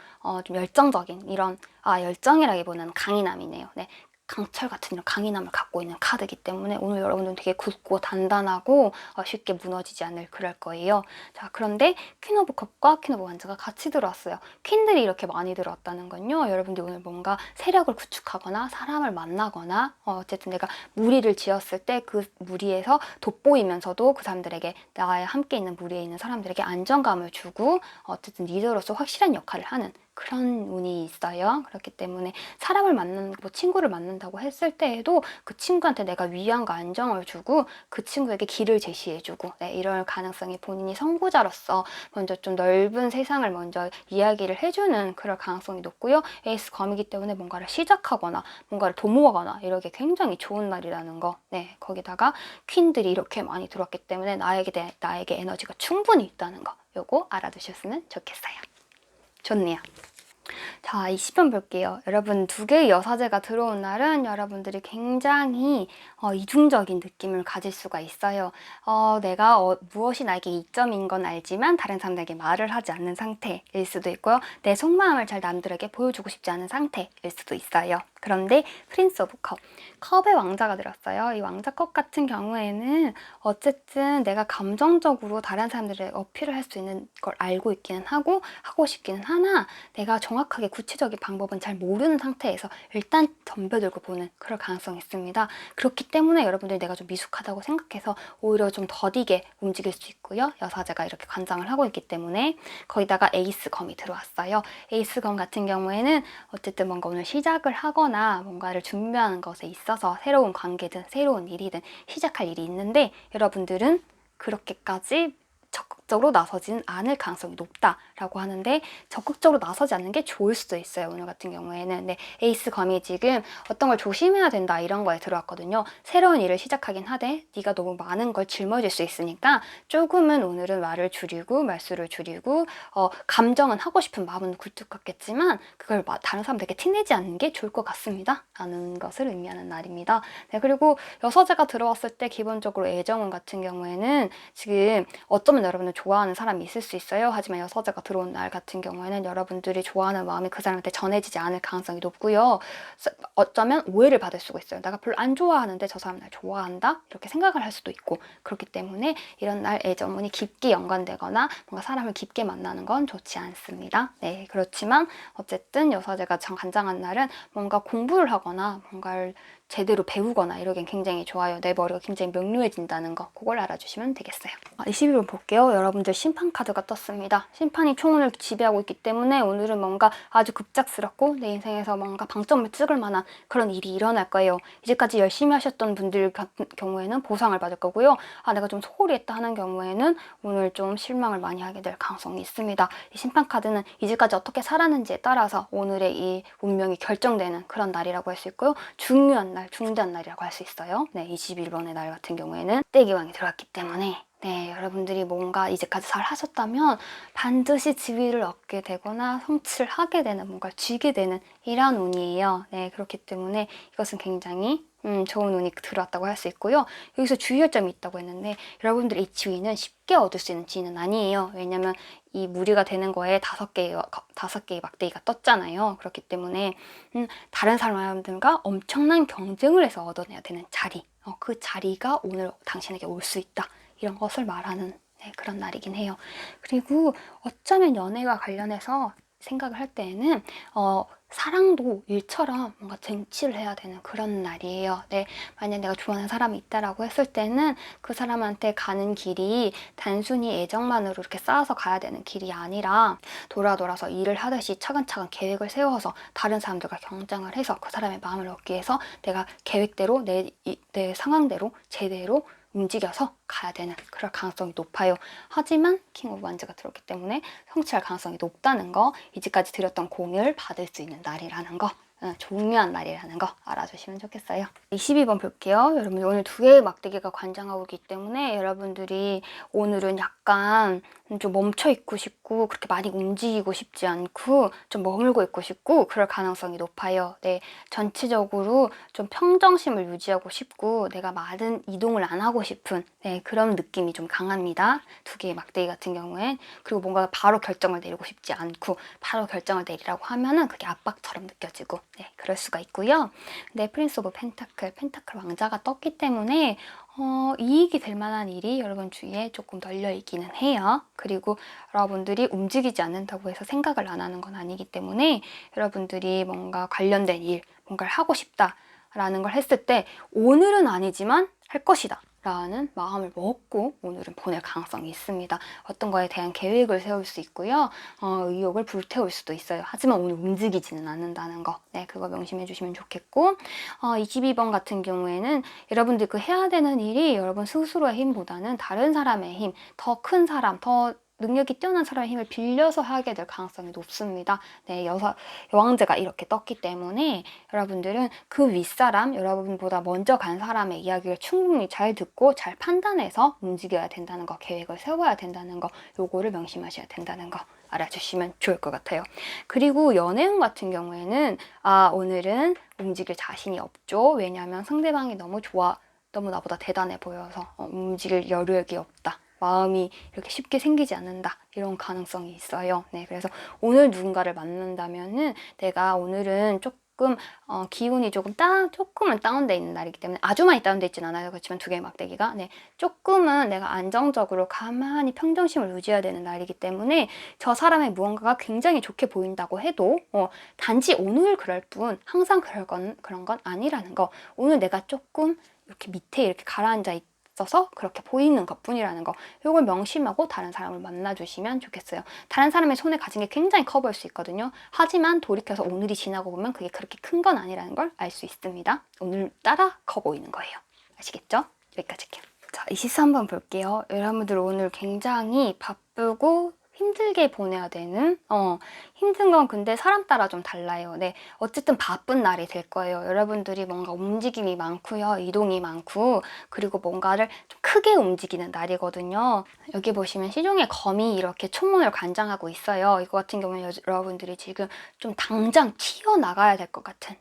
좀 열정적인 이런 열정이라기보다는 강인함이네요. 네. 강철 같은 이런 강인함을 갖고 있는 카드이기 때문에 오늘 여러분들은 되게 굳고 단단하고 쉽게 무너지지 않을 그럴 거예요. 자, 그런데 퀸 오브 컵과 퀸 오브 완즈가 같이 들어왔어요. 퀸들이 이렇게 많이 들어왔다는 건요. 여러분들이 오늘 뭔가 세력을 구축하거나 사람을 만나거나 어쨌든 내가 무리를 지었을 때 그 무리에서 돋보이면서도 그 사람들에게 나와 함께 있는 무리에 있는 사람들에게 안정감을 주고 어쨌든 리더로서 확실한 역할을 하는 그런 운이 있어요. 그렇기 때문에 사람을 만나는 뭐 친구를 만난다고 했을 때에도 그 친구한테 내가 위안과 안정을 주고 그 친구에게 길을 제시해주고 이럴 가능성이 본인이 선구자로서 먼저 좀 넓은 세상을 먼저 이야기를 해주는 그럴 가능성이 높고요. 에이스 검이기 때문에 뭔가를 시작하거나 뭔가를 도모하거나 이러기 굉장히 좋은 날이라는 거. 네, 거기다가 퀸들이 이렇게 많이 들어왔기 때문에 나에게 에너지가 충분히 있다는 거. 요거 알아두셨으면 좋겠어요. 좋네요. 자, 20번 볼게요. 여러분, 두 개의 여사제가 들어온 날은 여러분들이 굉장히 이중적인 느낌을 가질 수가 있어요. 내가 무엇이 나에게 이점인 건 알지만 다른 사람들에게 말을 하지 않는 상태일 수도 있고요. 내 속마음을 잘 남들에게 보여주고 싶지 않은 상태일 수도 있어요. 그런데 프린스 오브 컵, 컵의 왕자가 들었어요. 이 왕자 컵 같은 경우에는 어쨌든 내가 감정적으로 다른 사람들을 어필을 할 수 있는 걸 알고 있기는 하고 하고 싶기는 하나 내가 정확하게 구체적인 방법은 잘 모르는 상태에서 일단 덤벼들고 보는 그럴 가능성이 있습니다. 그렇기 때문에 여러분들이 내가 좀 미숙하다고 생각해서 오히려 좀 더디게 움직일 수 있고요. 여사제가 이렇게 관장을 하고 있기 때문에 거기다가 에이스 검이 들어왔어요. 에이스 검 같은 경우에는 어쨌든 뭔가 오늘 시작을 하거나 뭔가를 준비하는 것에 있어서 새로운 관계든 새로운 일이든 시작할 일이 있는데 여러분들은 그렇게까지 적극적으로 나서지는 않을 가능성이 높다라고 하는데 적극적으로 나서지 않는 게 좋을 수도 있어요. 오늘 같은 경우에는. 네, 에이스 검이 지금 어떤 걸 조심해야 된다 이런 거에 들어왔거든요. 새로운 일을 시작하긴 하되 네가 너무 많은 걸 짊어질 수 있으니까 조금은 오늘은 말수를 줄이고 감정은 하고 싶은 마음은 굴뚝 같겠지만 그걸 다른 사람들에게 티내지 않는 게 좋을 것 같습니다. 라는 것을 의미하는 날입니다. 네, 그리고 여사제가 들어왔을 때 기본적으로 애정운 같은 경우에는 지금 어쩌면 여러분은 좋아하는 사람이 있을 수 있어요. 하지만 여사제가 들어온 날 같은 경우에는 여러분들이 좋아하는 마음이 그 사람한테 전해지지 않을 가능성이 높고요. 어쩌면 오해를 받을 수가 있어요. 내가 별로 안 좋아하는데 저 사람 날 좋아한다? 이렇게 생각을 할 수도 있고, 그렇기 때문에 이런 날 애정운이 깊게 연관되거나 뭔가 사람을 깊게 만나는 건 좋지 않습니다. 네, 그렇지만 어쨌든 여사제가 참 간장한 날은 뭔가 공부를 하거나 뭔가를 제대로 배우거나 이러기엔 굉장히 좋아요. 내 머리가 굉장히 명료해진다는 거, 그걸 알아주시면 되겠어요. 22번 볼게요. 여러분들 심판 카드가 떴습니다. 심판이 총운을 지배하고 있기 때문에 오늘은 뭔가 아주 급작스럽고 내 인생에서 뭔가 방점을 찍을 만한 그런 일이 일어날 거예요. 이제까지 열심히 하셨던 분들 같은 경우에는 보상을 받을 거고요. 내가 좀 소홀히 했다 하는 경우에는 오늘 좀 실망을 많이 하게 될 가능성이 있습니다. 이 심판 카드는 이제까지 어떻게 살았는지에 따라서 오늘의 이 운명이 결정되는 그런 날이라고 할 수 있고요. 중요한 날, 중대한 날이라고 할 수 있어요. 네, 21번의 날 같은 경우에는 떼기왕이 들어왔기 때문에 네, 여러분들이 뭔가 이제까지 잘 하셨다면 반드시 지위를 얻게 되거나 성취를 하게 되는, 뭔가를 쥐게 되는 이런 운이에요. 네, 그렇기 때문에 이것은 굉장히 좋은 운이 들어왔다고 할 수 있고요. 여기서 주의할 점이 있다고 했는데 여러분들 이 지위는 쉽게 얻을 수 있는 지위는 아니에요. 왜냐면 이 무리가 되는 거에 5개의 막대기가 떴잖아요. 그렇기 때문에 다른 사람들과 엄청난 경쟁을 해서 얻어내야 되는 자리, 그 자리가 오늘 당신에게 올 수 있다. 이런 것을 말하는 그런 날이긴 해요. 그리고 어쩌면 연애와 관련해서 생각을 할 때에는 사랑도 일처럼 뭔가 쟁취를 해야 되는 그런 날이에요. 네, 만약 내가 좋아하는 사람이 있다라고 했을 때는 그 사람한테 가는 길이 단순히 애정만으로 이렇게 쌓아서 가야 되는 길이 아니라 돌아서 일을 하듯이 차근차근 계획을 세워서 다른 사람들과 경쟁을 해서 그 사람의 마음을 얻기 위해서 내가 계획대로 내 상황대로 제대로 움직여서 가야 되는 그럴 가능성이 높아요. 하지만 킹 오브 완즈가 들었기 때문에 성취할 가능성이 높다는 거, 이제까지 드렸던 공을 받을 수 있는 날이라는 거, 중요한 날이라는 거 알아주시면 좋겠어요. 22번 볼게요. 여러분 오늘 2개의 막대기가 관장하고 있기 때문에 여러분들이 오늘은 약간 좀 멈춰 있고 싶고 그렇게 많이 움직이고 싶지 않고 좀 머물고 있고 싶고 그럴 가능성이 높아요. 네, 전체적으로 좀 평정심을 유지하고 싶고 내가 많은 이동을 안 하고 싶은 그런 느낌이 좀 강합니다. 2개의 막대기 같은 경우엔. 그리고 뭔가 바로 결정을 내리고 싶지 않고 바로 결정을 내리라고 하면은 그게 압박처럼 느껴지고 그럴 수가 있고요. 네, 프린스 오브 펜타클 왕자가 떴기 때문에 이익이 될 만한 일이 여러분 주위에 조금 널려 있기는 해요. 그리고 여러분들이 움직이지 않는다고 해서 생각을 안 하는 건 아니기 때문에 여러분들이 뭔가 관련된 일, 뭔가를 하고 싶다라는 걸 했을 때 오늘은 아니지만 할 것이다 라는 마음을 먹고 오늘은 보낼 가능성이 있습니다. 어떤 거에 대한 계획을 세울 수 있고요. 의욕을 불태울 수도 있어요. 하지만 오늘 움직이지는 않는다는 거. 네, 그거 명심해 주시면 좋겠고 22번 같은 경우에는 여러분들 그 해야 되는 일이 여러분 스스로의 힘보다는 다른 사람의 힘, 더 큰 사람, 더 능력이 뛰어난 사람의 힘을 빌려서 하게 될 가능성이 높습니다. 네, 여왕제가 이렇게 떴기 때문에 여러분들은 그 윗사람, 여러분보다 먼저 간 사람의 이야기를 충분히 잘 듣고 잘 판단해서 움직여야 된다는 거, 계획을 세워야 된다는 거, 요거를 명심하셔야 된다는 거 알아주시면 좋을 것 같아요. 그리고 연애운 같은 경우에는 오늘은 움직일 자신이 없죠. 왜냐하면 상대방이 너무 나보다 대단해 보여서 움직일 여력이 없다. 마음이 이렇게 쉽게 생기지 않는다. 이런 가능성이 있어요. 네, 그래서 오늘 누군가를 만난다면은 내가 오늘은 조금 기운이 조금은 다운돼 있는 날이기 때문에 아주 많이 다운돼 있진 않아요. 그렇지만 2개의 막대기가 조금은 내가 안정적으로 가만히 평정심을 유지해야 되는 날이기 때문에 저 사람의 무언가가 굉장히 좋게 보인다고 해도 단지 오늘 그럴 뿐 항상 그런 건 아니라는 거. 오늘 내가 조금 이렇게 밑에 이렇게 가라앉아 있어서 그렇게 보이는 것 뿐이라는 거, 이걸 명심하고 다른 사람을 만나주시면 좋겠어요. 다른 사람의 손에 가진 게 굉장히 커 보일 수 있거든요. 하지만 돌이켜서 오늘이 지나고 보면 그게 그렇게 큰 건 아니라는 걸 알 수 있습니다. 오늘따라 커 보이는 거예요. 아시겠죠? 여기까지 할게요. 자, 23번 볼게요. 여러분들 오늘 굉장히 바쁘고 힘들게 보내야 되는 힘든 건 근데 사람 따라 좀 달라요. 네, 어쨌든 바쁜 날이 될 거예요. 여러분들이 뭔가 움직임이 많고요, 이동이 많고, 그리고 뭔가를 좀 크게 움직이는 날이거든요. 여기 보시면 시종의 검이 이렇게 총문을 관장하고 있어요. 이거 같은 경우는 여러분들이 지금 좀 당장 튀어나가야 될 것 같은,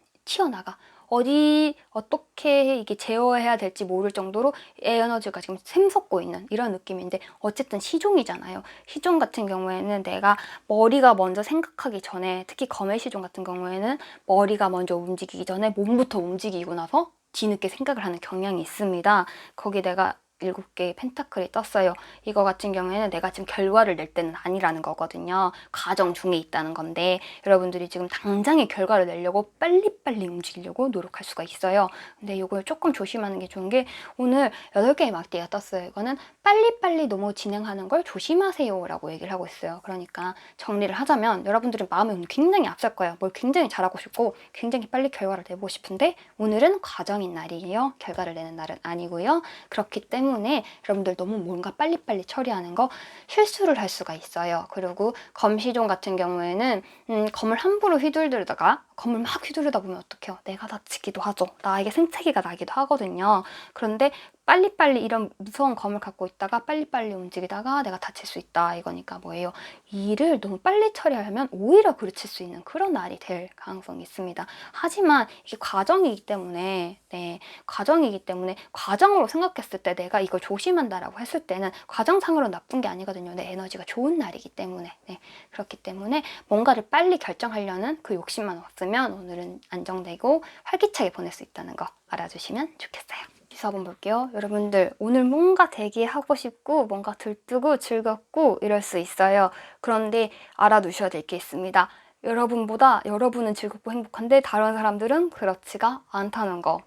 어떻게 이게 제어해야 될지 모를 정도로 에너지가 지금 샘솟고 있는 이런 느낌인데, 어쨌든 시종이잖아요. 시종 같은 경우에는 내가 머리가 먼저 생각하기 전에, 특히 검의 시종 같은 경우에는 머리가 먼저 움직이기 전에 몸부터 움직이고 나서 뒤늦게 생각을 하는 경향이 있습니다. 거기 내가 7개의 펜타클이 떴어요. 이거 같은 경우에는 내가 지금 결과를 낼 때는 아니라는 거거든요. 과정 중에 있다는 건데, 여러분들이 지금 당장의 결과를 내려고 빨리빨리 움직이려고 노력할 수가 있어요. 근데 이걸 조금 조심하는 게 좋은 게, 오늘 8개의 막대가 떴어요. 이거는 빨리빨리 너무 진행하는 걸 조심하세요 라고 얘기를 하고 있어요. 그러니까 정리를 하자면, 여러분들은 마음이 오늘 굉장히 앞설 거예요. 뭘 굉장히 잘하고 싶고 굉장히 빨리 결과를 내보고 싶은데, 오늘은 과정인 날이에요. 결과를 내는 날은 아니고요. 그렇기 때문에 여러분들 너무 뭔가 빨리빨리 처리하는 거 실수를 할 수가 있어요. 그리고 검시종 같은 경우에는 검을 함부로 휘둘르다가, 검을 막 휘두르다 보면 어떡해요? 내가 다치기도 하죠. 나에게 생채기가 나기도 하거든요. 그런데 빨리빨리 이런 무서운 검을 갖고 있다가 빨리빨리 움직이다가 내가 다칠 수 있다. 이거니까 뭐예요? 일을 너무 빨리 처리하면 오히려 그르칠 수 있는 그런 날이 될 가능성이 있습니다. 하지만 이게 과정이기 때문에, 과정이기 때문에 과정으로 생각했을 때 내가 이걸 조심한다라고 했을 때는 과정상으로 나쁜 게 아니거든요. 내 에너지가 좋은 날이기 때문에. 그렇기 때문에 뭔가를 빨리 결정하려는 그 욕심만 없으면 오늘은 안정되고 활기차게 보낼 수 있다는 거 알아주시면 좋겠어요. 기사 한번 볼게요. 여러분들 오늘 뭔가 대기하고 싶고 뭔가 들뜨고 즐겁고 이럴 수 있어요. 그런데 알아두셔야 될 게 있습니다. 여러분은 즐겁고 행복한데 다른 사람들은 그렇지가 않다는 거.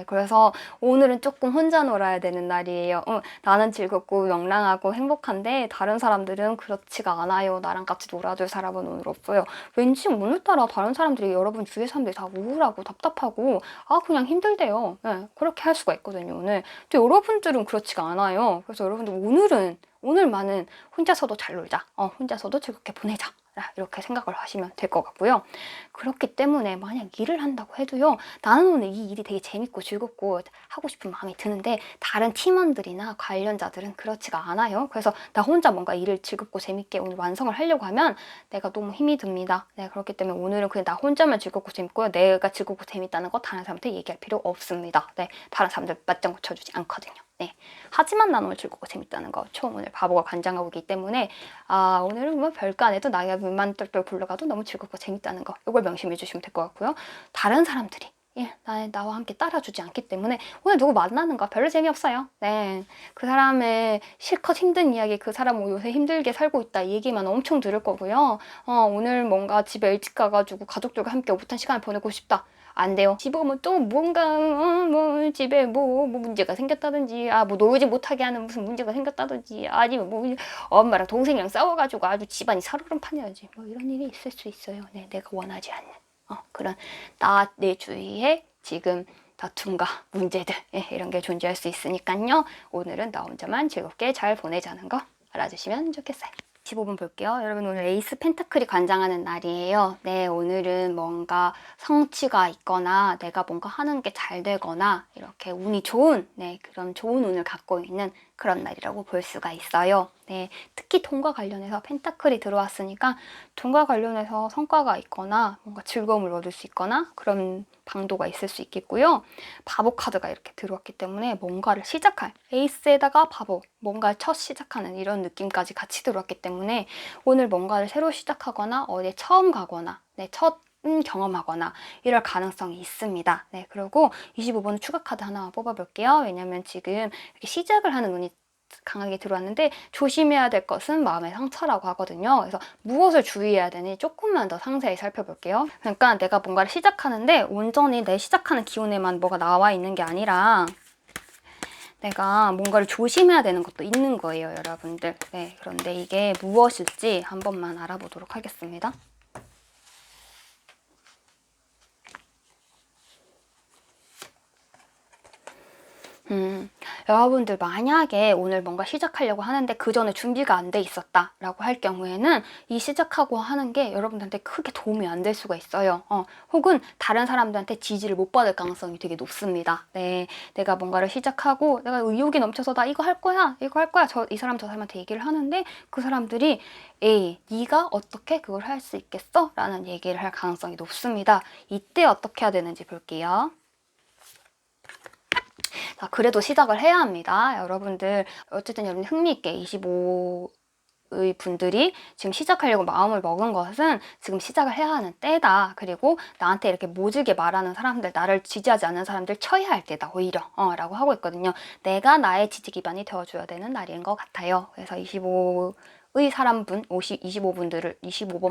그래서 오늘은 조금 혼자 놀아야 되는 날이에요. 나는 즐겁고 명랑하고 행복한데 다른 사람들은 그렇지가 않아요. 나랑 같이 놀아줄 사람은 오늘 없어요. 왠지 오늘따라 다른 사람들이, 여러분 주위의 사람들이 다 우울하고 답답하고 그냥 힘들대요. 그렇게 할 수가 있거든요, 오늘. 근데 여러분들은 그렇지가 않아요. 그래서 여러분들 오늘만은 혼자서도 잘 놀자. 혼자서도 즐겁게 보내자. 이렇게 생각을 하시면 될 것 같고요. 그렇기 때문에 만약 일을 한다고 해도요, 나는 오늘 이 일이 되게 재밌고 즐겁고 하고 싶은 마음이 드는데 다른 팀원들이나 관련자들은 그렇지가 않아요. 그래서 나 혼자 뭔가 일을 즐겁고 재밌게 오늘 완성을 하려고 하면 내가 너무 힘이 듭니다. 그렇기 때문에 오늘은 그냥 나 혼자만 즐겁고 재밌고요. 내가 즐겁고 재밌다는 거 다른 사람한테 얘기할 필요 없습니다. 다른 사람들 맞장구 쳐주지 않거든요. 하지만 난 오늘 즐겁고 재밌다는 거, 오늘 바보가 관장하고 있기 때문에 오늘은 뭐 별거 안 해도 나가 물만 똘똘 굴러가도 너무 즐겁고 재밌다는 거, 이걸 명심해 주시면 될 것 같고요. 다른 사람들이 나와 함께 따라주지 않기 때문에 오늘 누구 만나는 거 별로 재미없어요. 그 사람의 실컷 힘든 이야기, 그 사람 요새 힘들게 살고 있다 이 얘기만 엄청 들을 거고요. 오늘 뭔가 집에 일찍 가가지고 가족들과 함께 오붓한 시간을 보내고 싶다. 안 돼요. 집에 오면 또 뭔가 뭐 집에 뭐 문제가 생겼다든지, 뭐 놀지 못하게 하는 무슨 문제가 생겼다든지, 아니면 뭐 엄마랑 동생이랑 싸워가지고 아주 집안이 살얼음판이야지, 뭐 이런 일이 있을 수 있어요. 내가 원하지 않는 그런 내 주위에 지금 다툼과 문제들, 이런 게 존재할 수 있으니까요. 오늘은 나 혼자만 즐겁게 잘 보내자는 거 알아주시면 좋겠어요. 15분 볼게요. 여러분 오늘 에이스 펜타클이 관장하는 날이에요. 오늘은 뭔가 성취가 있거나 내가 뭔가 하는 게 잘 되거나 이렇게 운이 좋은, 그런 좋은 운을 갖고 있는 그런 날이라고 볼 수가 있어요. 특히 돈과 관련해서 펜타클이 들어왔으니까 돈과 관련해서 성과가 있거나 뭔가 즐거움을 얻을 수 있거나 그런 방도가 있을 수 있겠고요. 바보 카드가 이렇게 들어왔기 때문에 뭔가를 시작할, 에이스에다가 바보, 뭔가를 첫 시작하는 이런 느낌까지 같이 들어왔기 때문에 오늘 뭔가를 새로 시작하거나 어디에 처음 가거나 첫 경험하거나 이럴 가능성이 있습니다. 그리고 25번 추가 카드 하나 뽑아볼게요. 왜냐면 지금 이렇게 시작을 하는 운이 강하게 들어왔는데 조심해야 될 것은 마음의 상처라고 하거든요. 그래서 무엇을 주의해야 되니 조금만 더 상세히 살펴볼게요. 그러니까 내가 뭔가를 시작하는데 온전히 내 시작하는 기운에만 뭐가 나와 있는 게 아니라 내가 뭔가를 조심해야 되는 것도 있는 거예요, 여러분들. 그런데 이게 무엇일지 한 번만 알아보도록 하겠습니다. 여러분들 만약에 오늘 뭔가 시작하려고 하는데 그 전에 준비가 안 돼 있었다 라고 할 경우에는 이 시작하고 하는 게 여러분들한테 크게 도움이 안 될 수가 있어요. 혹은 다른 사람들한테 지지를 못 받을 가능성이 되게 높습니다. 내가 뭔가를 시작하고 내가 의욕이 넘쳐서 나 이거 할 거야 이 사람 저 사람한테 얘기를 하는데 그 사람들이 네가 어떻게 그걸 할 수 있겠어? 라는 얘기를 할 가능성이 높습니다. 이때 어떻게 해야 되는지 볼게요. 자, 그래도 시작을 해야 합니다. 여러분들 어쨌든 여러분 흥미있게 25의 분들이 지금 시작하려고 마음을 먹은 것은 지금 시작을 해야 하는 때다. 그리고 나한테 이렇게 모질게 말하는 사람들, 나를 지지하지 않는 사람들 쳐야 할 때다. 오히려 라고 하고 있거든요. 내가 나의 지지 기반이 되어줘야 되는 날인 것 같아요. 그래서 25번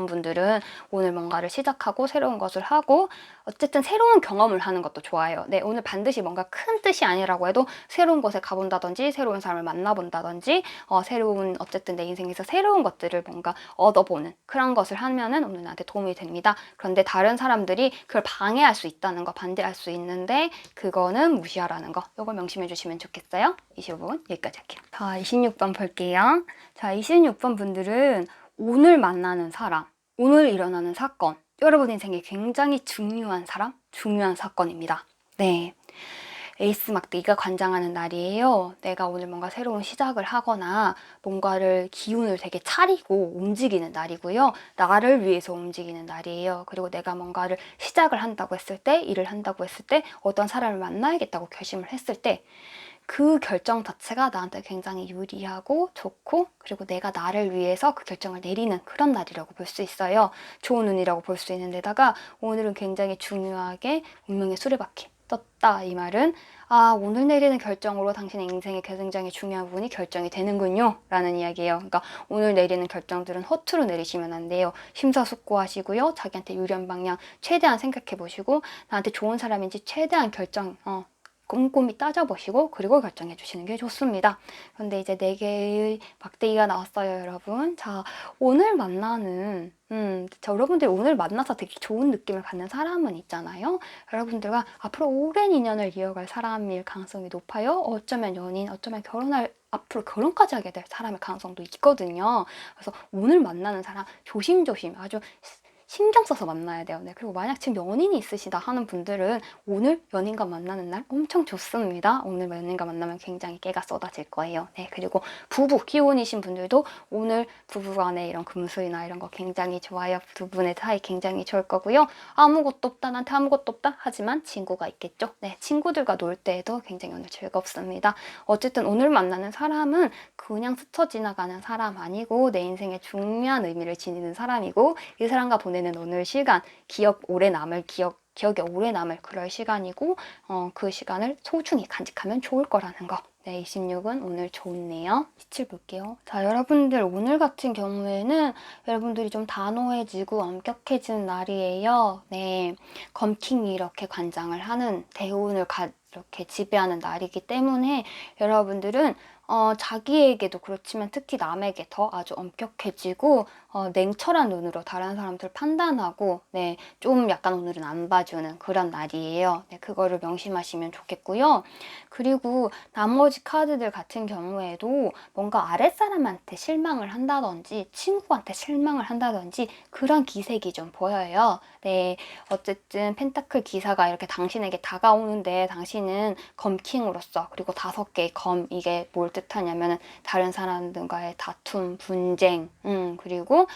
분들은 오늘 뭔가를 시작하고 새로운 것을 하고 어쨌든 새로운 경험을 하는 것도 좋아요. 네, 오늘 반드시 뭔가 큰 뜻이 아니라고 해도 새로운 곳에 가본다든지 새로운 사람을 만나본다든지 새로운 어쨌든 내 인생에서 새로운 것들을 뭔가 얻어보는 그런 것을 하면은 오늘 나한테 도움이 됩니다. 그런데 다른 사람들이 그걸 방해할 수 있다는 거, 반대할 수 있는데 그거는 무시하라는 거, 이걸 명심해 주시면 좋겠어요. 25번 여기까지 할게요. 자, 26번 볼게요. 자, 26번 분들은 오늘 만나는 사람, 오늘 일어나는 사건, 여러분 인생에 굉장히 중요한 사람, 중요한 사건입니다. 네. 에이스 막대기가 관장하는 날이에요. 내가 오늘 뭔가 새로운 시작을 하거나 뭔가를 기운을 되게 차리고 움직이는 날이고요. 나를 위해서 움직이는 날이에요. 그리고 내가 뭔가를 시작을 한다고 했을 때, 일을 한다고 했을 때, 어떤 사람을 만나야겠다고 결심을 했을 때 그 결정 자체가 나한테 굉장히 유리하고 좋고 그리고 내가 나를 위해서 그 결정을 내리는 그런 날이라고 볼 수 있어요. 좋은 운이라고 볼 수 있는 데다가 오늘은 굉장히 중요하게 운명의 수레바퀴 떴다. 이 말은 오늘 내리는 결정으로 당신의 인생에 굉장히 중요한 부분이 결정이 되는군요 라는 이야기예요. 그러니까 오늘 내리는 결정들은 허투루 내리시면 안 돼요. 심사숙고하시고요. 자기한테 유리한 방향 최대한 생각해 보시고 나한테 좋은 사람인지 최대한 꼼꼼히 따져보시고 그리고 결정해 주시는 게 좋습니다. 그런데 이제 4개의 막대기가 나왔어요, 여러분. 자, 오늘 만나는 여러분들이 오늘 만나서 되게 좋은 느낌을 받는 사람은 있잖아요. 여러분들과 앞으로 오랜 인연을 이어갈 사람일 가능성이 높아요. 어쩌면 연인, 어쩌면 앞으로 결혼까지 하게 될 사람의 가능성도 있거든요. 그래서 오늘 만나는 사람 조심조심 아주 신경 써서 만나야 돼요. 네, 그리고 만약 지금 연인이 있으시다 하는 분들은 오늘 연인과 만나는 날 엄청 좋습니다. 오늘 연인과 만나면 굉장히 깨가 쏟아질 거예요. 네, 그리고 부부, 기혼이신 분들도 오늘 부부간의 이런 금술이나 이런 거 굉장히 좋아요. 두 분의 사이 굉장히 좋을 거고요. 아무것도 없다, 나한테 아무것도 없다 하지만 친구가 있겠죠. 네, 친구들과 놀 때에도 굉장히 오늘 즐겁습니다. 어쨌든 오늘 만나는 사람은 그냥 스쳐 지나가는 사람 아니고 내 인생에 중요한 의미를 지니는 사람이고 이 사람과 보내는 오늘 시간, 기억에 오래 남을 그럴 시간이고 그 시간을 소중히 간직하면 좋을 거라는 거. 네, 26은 오늘 좋네요. 27 볼게요. 자, 여러분들 오늘 같은 경우에는 여러분들이 좀 단호해지고 엄격해지는 날이에요. 네, 검킹이 이렇게 관장을 하는 대운을 이렇게 지배하는 날이기 때문에 여러분들은 자기에게도 그렇지만 특히 남에게 더 아주 엄격해지고 냉철한 눈으로 다른 사람들 판단하고 네, 좀 약간 오늘은 안 봐주는 그런 날이에요. 네, 그거를 명심하시면 좋겠고요. 그리고 나머지 카드들 같은 경우에도 뭔가 아랫사람한테 실망을 한다든지 친구한테 실망을 한다든지 그런 기색이 좀 보여요. 네, 어쨌든 펜타클 기사가 이렇게 당신에게 다가오는데 당신은 검킹으로서 그리고 5개의 검 이게 뭘 뜻하냐면은 다른 사람들과의 다툼, 분쟁, 그리고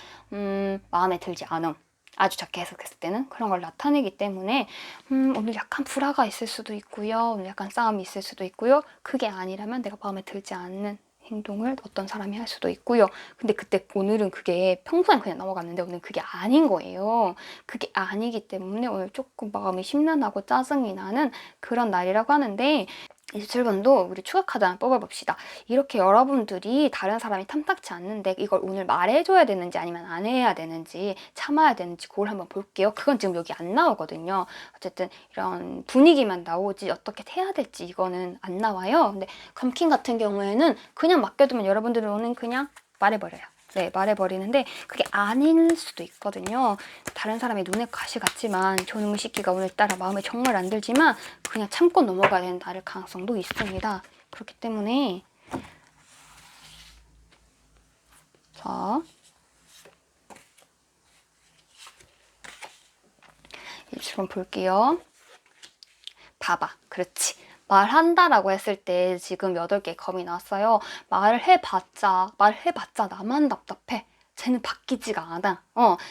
마음에 들지 않음. 아주 작게 해석했을 때는 그런 걸 나타내기 때문에 오늘 약간 불화가 있을 수도 있고요. 오늘 약간 싸움이 있을 수도 있고요. 그게 아니라면 내가 마음에 들지 않는 행동을 어떤 사람이 할 수도 있고요. 근데 그때 오늘은 그게 평소엔 그냥 넘어갔는데 오늘 그게 아닌 거예요. 그게 아니기 때문에 오늘 조금 마음이 심란하고 짜증이 나는 그런 날이라고 하는데 27번도 우리 추가 카드 하나 뽑아봅시다. 이렇게 여러분들이 다른 사람이 탐탁치 않는데 이걸 오늘 말해줘야 되는지 아니면 안 해야 되는지 참아야 되는지 그걸 한번 볼게요. 그건 지금 여기 안 나오거든요. 어쨌든 이런 분위기만 나오지 어떻게 해야 될지 이거는 안 나와요. 근데 검킹 같은 경우에는 그냥 맡겨두면 여러분들은 오늘 그냥 말해버려요. 네, 말해버리는데 그게 아닐 수도 있거든요. 다른 사람의 눈에 가시 같지만 저놈의 시기가 오늘따라 마음에 정말 안 들지만 그냥 참고 넘어가야 되는 날일 가능성도 있습니다. 그렇기 때문에 자 1번 볼게요. 봐봐. 그렇지. 말한다라고 했을 때 지금 8개의 검이 나왔어요. 말해봤자 나만 답답해. 쟤는 바뀌지가 않아.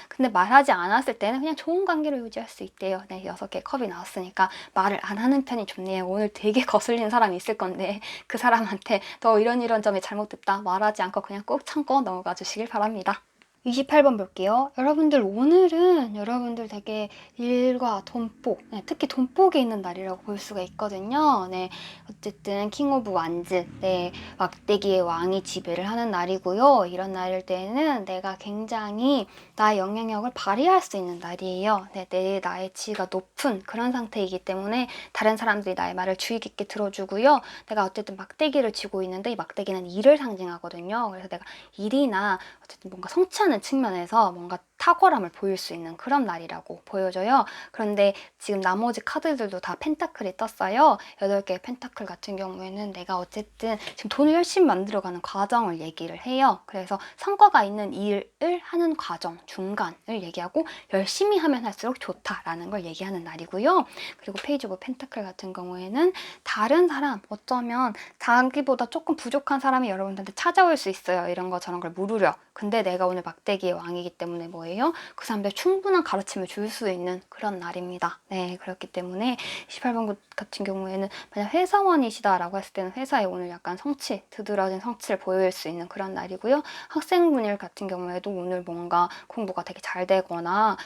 근데 말하지 않았을 때는 그냥 좋은 관계를 유지할 수 있대요. 네, 6개 컵이 나왔으니까 말을 안 하는 편이 좋네요. 오늘 되게 거슬리는 사람이 있을 건데 그 사람한테 너 이런 점이 잘못됐다 말하지 않고 그냥 꾹 참고 넘어가 주시길 바랍니다. 28번 볼게요. 여러분들 오늘은 여러분들 되게 일과 돈복, 네, 특히 돈복이 있는 날이라고 볼 수가 있거든요. 네, 어쨌든 킹 오브 완즈, 네, 막대기의 왕이 지배를 하는 날이고요. 이런 날일 때는 내가 굉장히 나의 영향력을 발휘할 수 있는 날이에요. 네, 나의 지위가 높은 그런 상태이기 때문에 다른 사람들이 나의 말을 주의 깊게 들어주고요. 내가 어쨌든 막대기를 쥐고 있는데 이 막대기는 일을 상징하거든요. 그래서 내가 일이나 어쨌든 뭔가 성취하는 측면에서 뭔가 탁월함을 보일 수 있는 그런 날이라고 보여져요. 그런데 지금 나머지 카드들도 다 펜타클이 떴어요. 8개의 펜타클 같은 경우에는 내가 어쨌든 지금 돈을 열심히 만들어가는 과정을 얘기를 해요. 그래서 성과가 있는 일을 하는 과정, 중간을 얘기하고 열심히 하면 할수록 좋다라는 걸 얘기하는 날이고요. 그리고 페이지 오브 펜타클 같은 경우에는 다른 사람, 어쩌면 자기보다 조금 부족한 사람이 여러분들한테 찾아올 수 있어요. 이런 거 저런 걸 물으려. 근데 내가 오늘 막대기의 왕이기 때문에 뭐예요? 그 사람들 충분한 가르침을 줄 수 있는 그런 날입니다. 네, 그렇기 때문에 28번 같은 경우에는 만약 회사원이시다라고 했을 때는 회사에 오늘 약간 성취, 두드러진 성취를 보일 수 있는 그런 날이고요. 학생분일 같은 경우에도 오늘 뭔가 공부가 되게 잘 되거나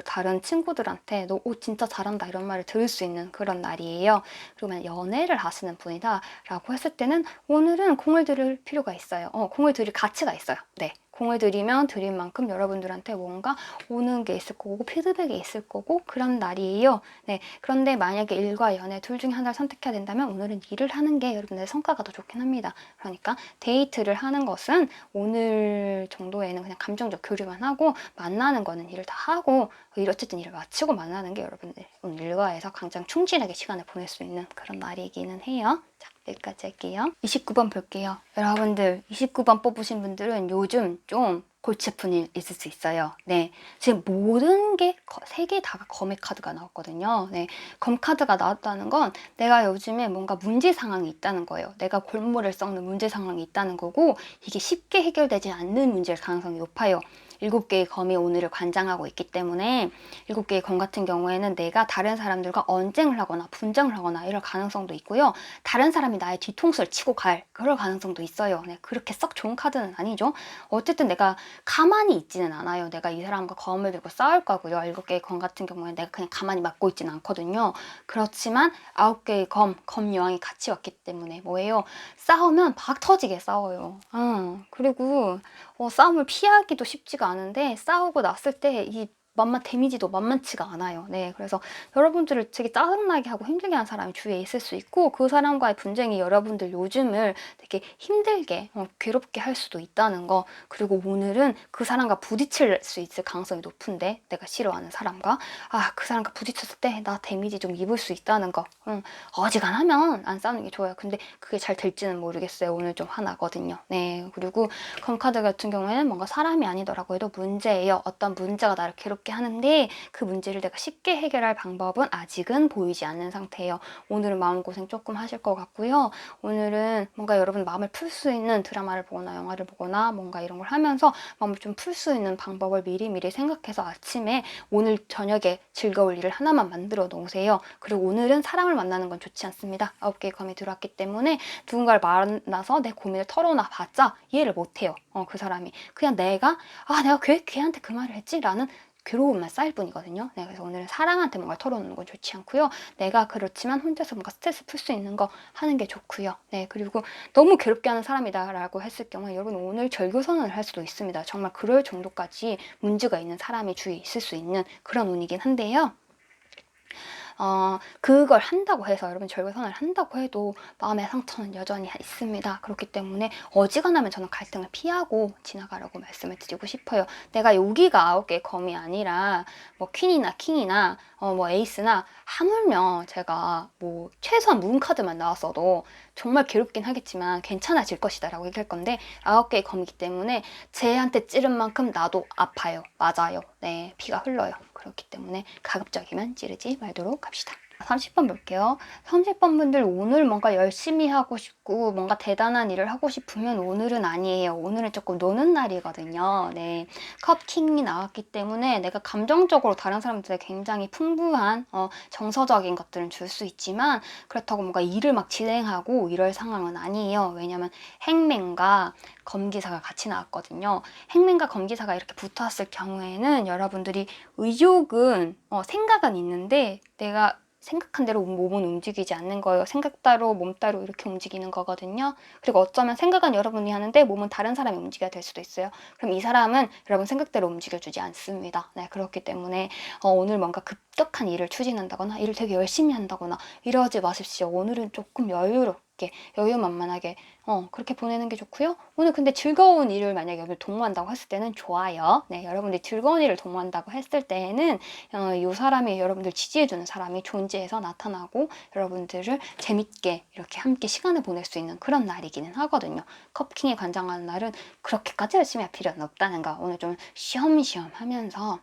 다른 친구들한테 너 진짜 잘한다 이런 말을 들을 수 있는 그런 날이에요. 그리고 만약 연애를 하시는 분이다 라고 했을 때는 오늘은 공을 들일 필요가 있어요. 공을 들일 가치가 있어요. 네. 공을 들이면 들인 만큼 여러분들한테 뭔가 오는 게 있을 거고 피드백이 있을 거고 그런 날이에요. 네, 그런데 만약에 일과 연애 둘 중에 하나를 선택해야 된다면 오늘은 일을 하는 게 여러분들의 성과가 더 좋긴 합니다. 그러니까 데이트를 하는 것은 오늘 정도에는 그냥 감정적 교류만 하고 만나는 거는 일을 다 하고 어쨌든 일을 마치고 만나는 게 여러분들 오늘 일과에서 가장 충실하게 시간을 보낼 수 있는 그런 날이기는 해요. 자, 여기까지 할게요. 29번 볼게요. 여러분들 29번 뽑으신 분들은 요즘 좀 골치 아픈 일 있을 수 있어요. 네, 지금 모든 게 세 개 다가 검의 카드가 나왔거든요. 네, 검 카드가 나왔다는 건 내가 요즘에 뭔가 문제 상황이 있다는 거예요. 내가 골몰을 썩는 문제 상황이 있다는 거고 이게 쉽게 해결되지 않는 문제일 가능성이 높아요. 7개의 검이 오늘을 관장하고 있기 때문에 7개의 검 같은 경우에는 내가 다른 사람들과 언쟁을 하거나 분쟁을 하거나 이럴 가능성도 있고요. 다른 사람이 나의 뒤통수를 치고 갈 그럴 가능성도 있어요. 네, 그렇게 썩 좋은 카드는 아니죠. 어쨌든 내가 가만히 있지는 않아요. 내가 이 사람과 검을 들고 싸울 거고요. 7개의 검 같은 경우에는 내가 그냥 가만히 맞고 있지는 않거든요. 그렇지만 9개의 검 여왕이 같이 왔기 때문에 뭐예요? 싸우면 박 터지게 싸워요. 그리고 싸움을 피하기도 쉽지가 않은데 싸우고 났을 때 이 데미지도 만만치가 않아요. 네, 그래서 여러분들을 되게 짜증나게 하고 힘들게 하는 사람이 주위에 있을 수 있고 그 사람과의 분쟁이 여러분들 요즘을 되게 힘들게 괴롭게 할 수도 있다는 거. 그리고 오늘은 그 사람과 부딪힐 수 있을 가능성이 높은데 내가 싫어하는 사람과 그 사람과 부딪혔을 때 나 데미지 좀 입을 수 있다는 거. 어지간하면 안 싸우는 게 좋아요. 근데 그게 잘 될지는 모르겠어요. 오늘 좀 화나거든요. 네, 그리고 검카드 같은 경우에는 뭔가 사람이 아니더라고 해도 문제예요. 어떤 문제가 나를 괴롭게 하는데 그 문제를 내가 쉽게 해결할 방법은 아직은 보이지 않는 상태예요. 오늘은 마음고생 조금 하실 것 같고요. 오늘은 뭔가 여러분 마음을 풀 수 있는 드라마를 보거나 영화를 보거나 뭔가 이런 걸 하면서 마음을 좀 풀 수 있는 방법을 미리미리 생각해서 아침에 오늘 저녁에 즐거울 일을 하나만 만들어 놓으세요. 그리고 오늘은 사람을 만나는 건 좋지 않습니다. 9개의 검이 들어왔기 때문에 누군가를 만나서 내 고민을 털어놔 봤자 이해를 못해요. 그 사람이 그냥 내가 내가 왜 걔한테 그 말을 했지? 라는 괴로움만 쌓일 뿐이거든요. 네, 그래서 오늘은 사람한테 뭔가 털어놓는 건 좋지 않고요. 내가 그렇지만 혼자서 뭔가 스트레스 풀 수 있는 거 하는 게 좋고요. 네, 그리고 너무 괴롭게 하는 사람이다 라고 했을 경우에 여러분 오늘 절교선언을 할 수도 있습니다. 정말 그럴 정도까지 문제가 있는 사람이 주위에 있을 수 있는 그런 운이긴 한데요. 그걸 한다고 해서 여러분 절교선언을 한다고 해도 마음의 상처는 여전히 있습니다. 그렇기 때문에 어지간하면 저는 갈등을 피하고 지나가라고 말씀을 드리고 싶어요. 내가 여기가 9개의 검이 아니라 뭐 퀸이나 킹이나 뭐 에이스나 하물며 제가 뭐 최소한 문 카드만 나왔어도 정말 괴롭긴 하겠지만 괜찮아질 것이다 라고 얘기할 건데 9개의 검이기 때문에 쟤한테 찌른 만큼 나도 아파요. 맞아요. 네, 피가 흘러요. 그렇기 때문에 가급적이면 찌르지 말도록 합시다. 30번 볼게요. 30번 분들 오늘 뭔가 열심히 하고 싶고 뭔가 대단한 일을 하고 싶으면 오늘은 아니에요. 오늘은 조금 노는 날이거든요. 네. 컵 킹이 나왔기 때문에 내가 감정적으로 다른 사람들에게 굉장히 풍부한 정서적인 것들은 줄 수 있지만 그렇다고 뭔가 일을 막 진행하고 이럴 상황은 아니에요. 왜냐면 행맨과 검기사가 같이 나왔거든요. 행맨과 검기사가 이렇게 붙었을 경우에는 여러분들이 의욕은 생각은 있는데 내가 생각한 대로 몸은 움직이지 않는 거예요. 생각 따로 몸 따로 이렇게 움직이는 거거든요. 그리고 어쩌면 생각은 여러분이 하는데 몸은 다른 사람이 움직여야 될 수도 있어요. 그럼 이 사람은 여러분 생각대로 움직여주지 않습니다. 네, 그렇기 때문에 오늘 뭔가 급격한 일을 추진한다거나 일을 되게 열심히 한다거나 이러지 마십시오. 오늘은 조금 여유롭게 여유만만하게 그렇게 보내는 게 좋고요. 오늘 근데 즐거운 일을 만약에 오늘 동무한다고 했을 때는 좋아요. 네, 여러분들이 즐거운 일을 동무한다고 했을 때에는 이 사람이 여러분들 지지해주는 사람이 존재해서 나타나고 여러분들을 재밌게 이렇게 함께 시간을 보낼 수 있는 그런 날이기는 하거든요. 컵킹에 관장하는 날은 그렇게까지 열심히 할 필요는 없다는 거. 오늘 좀 쉬엄쉬엄 하면서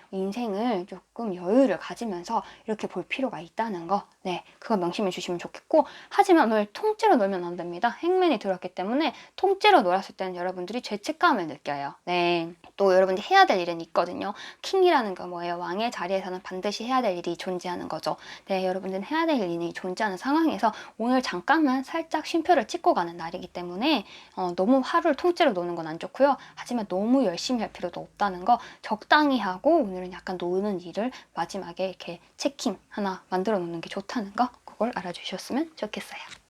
인생을 조금 여유를 가지면서 이렇게 볼 필요가 있다는 거. 네, 그거 명심해 주시면 좋겠고 하지만 오늘 통째로 놀면 안 됩니다. 행맨이 들어왔기 때문에 통째로 놀았을 때는 여러분들이 죄책감을 느껴요. 네, 또 여러분들이 해야 될 일은 있거든요. 킹이라는 거 뭐예요? 왕의 자리에서는 반드시 해야 될 일이 존재하는 거죠. 네, 여러분들은 해야 될 일이 존재하는 상황에서 오늘 잠깐만 살짝 쉼표를 찍고 가는 날이기 때문에 너무 하루를 통째로 노는 건 안 좋고요. 하지만 너무 열심히 할 필요도 없다는 거 적당히 하고 오늘은 약간 노는 일을 마지막에 이렇게 체킹 하나 만들어 놓는 게 좋다는 거 그걸 알아주셨으면 좋겠어요.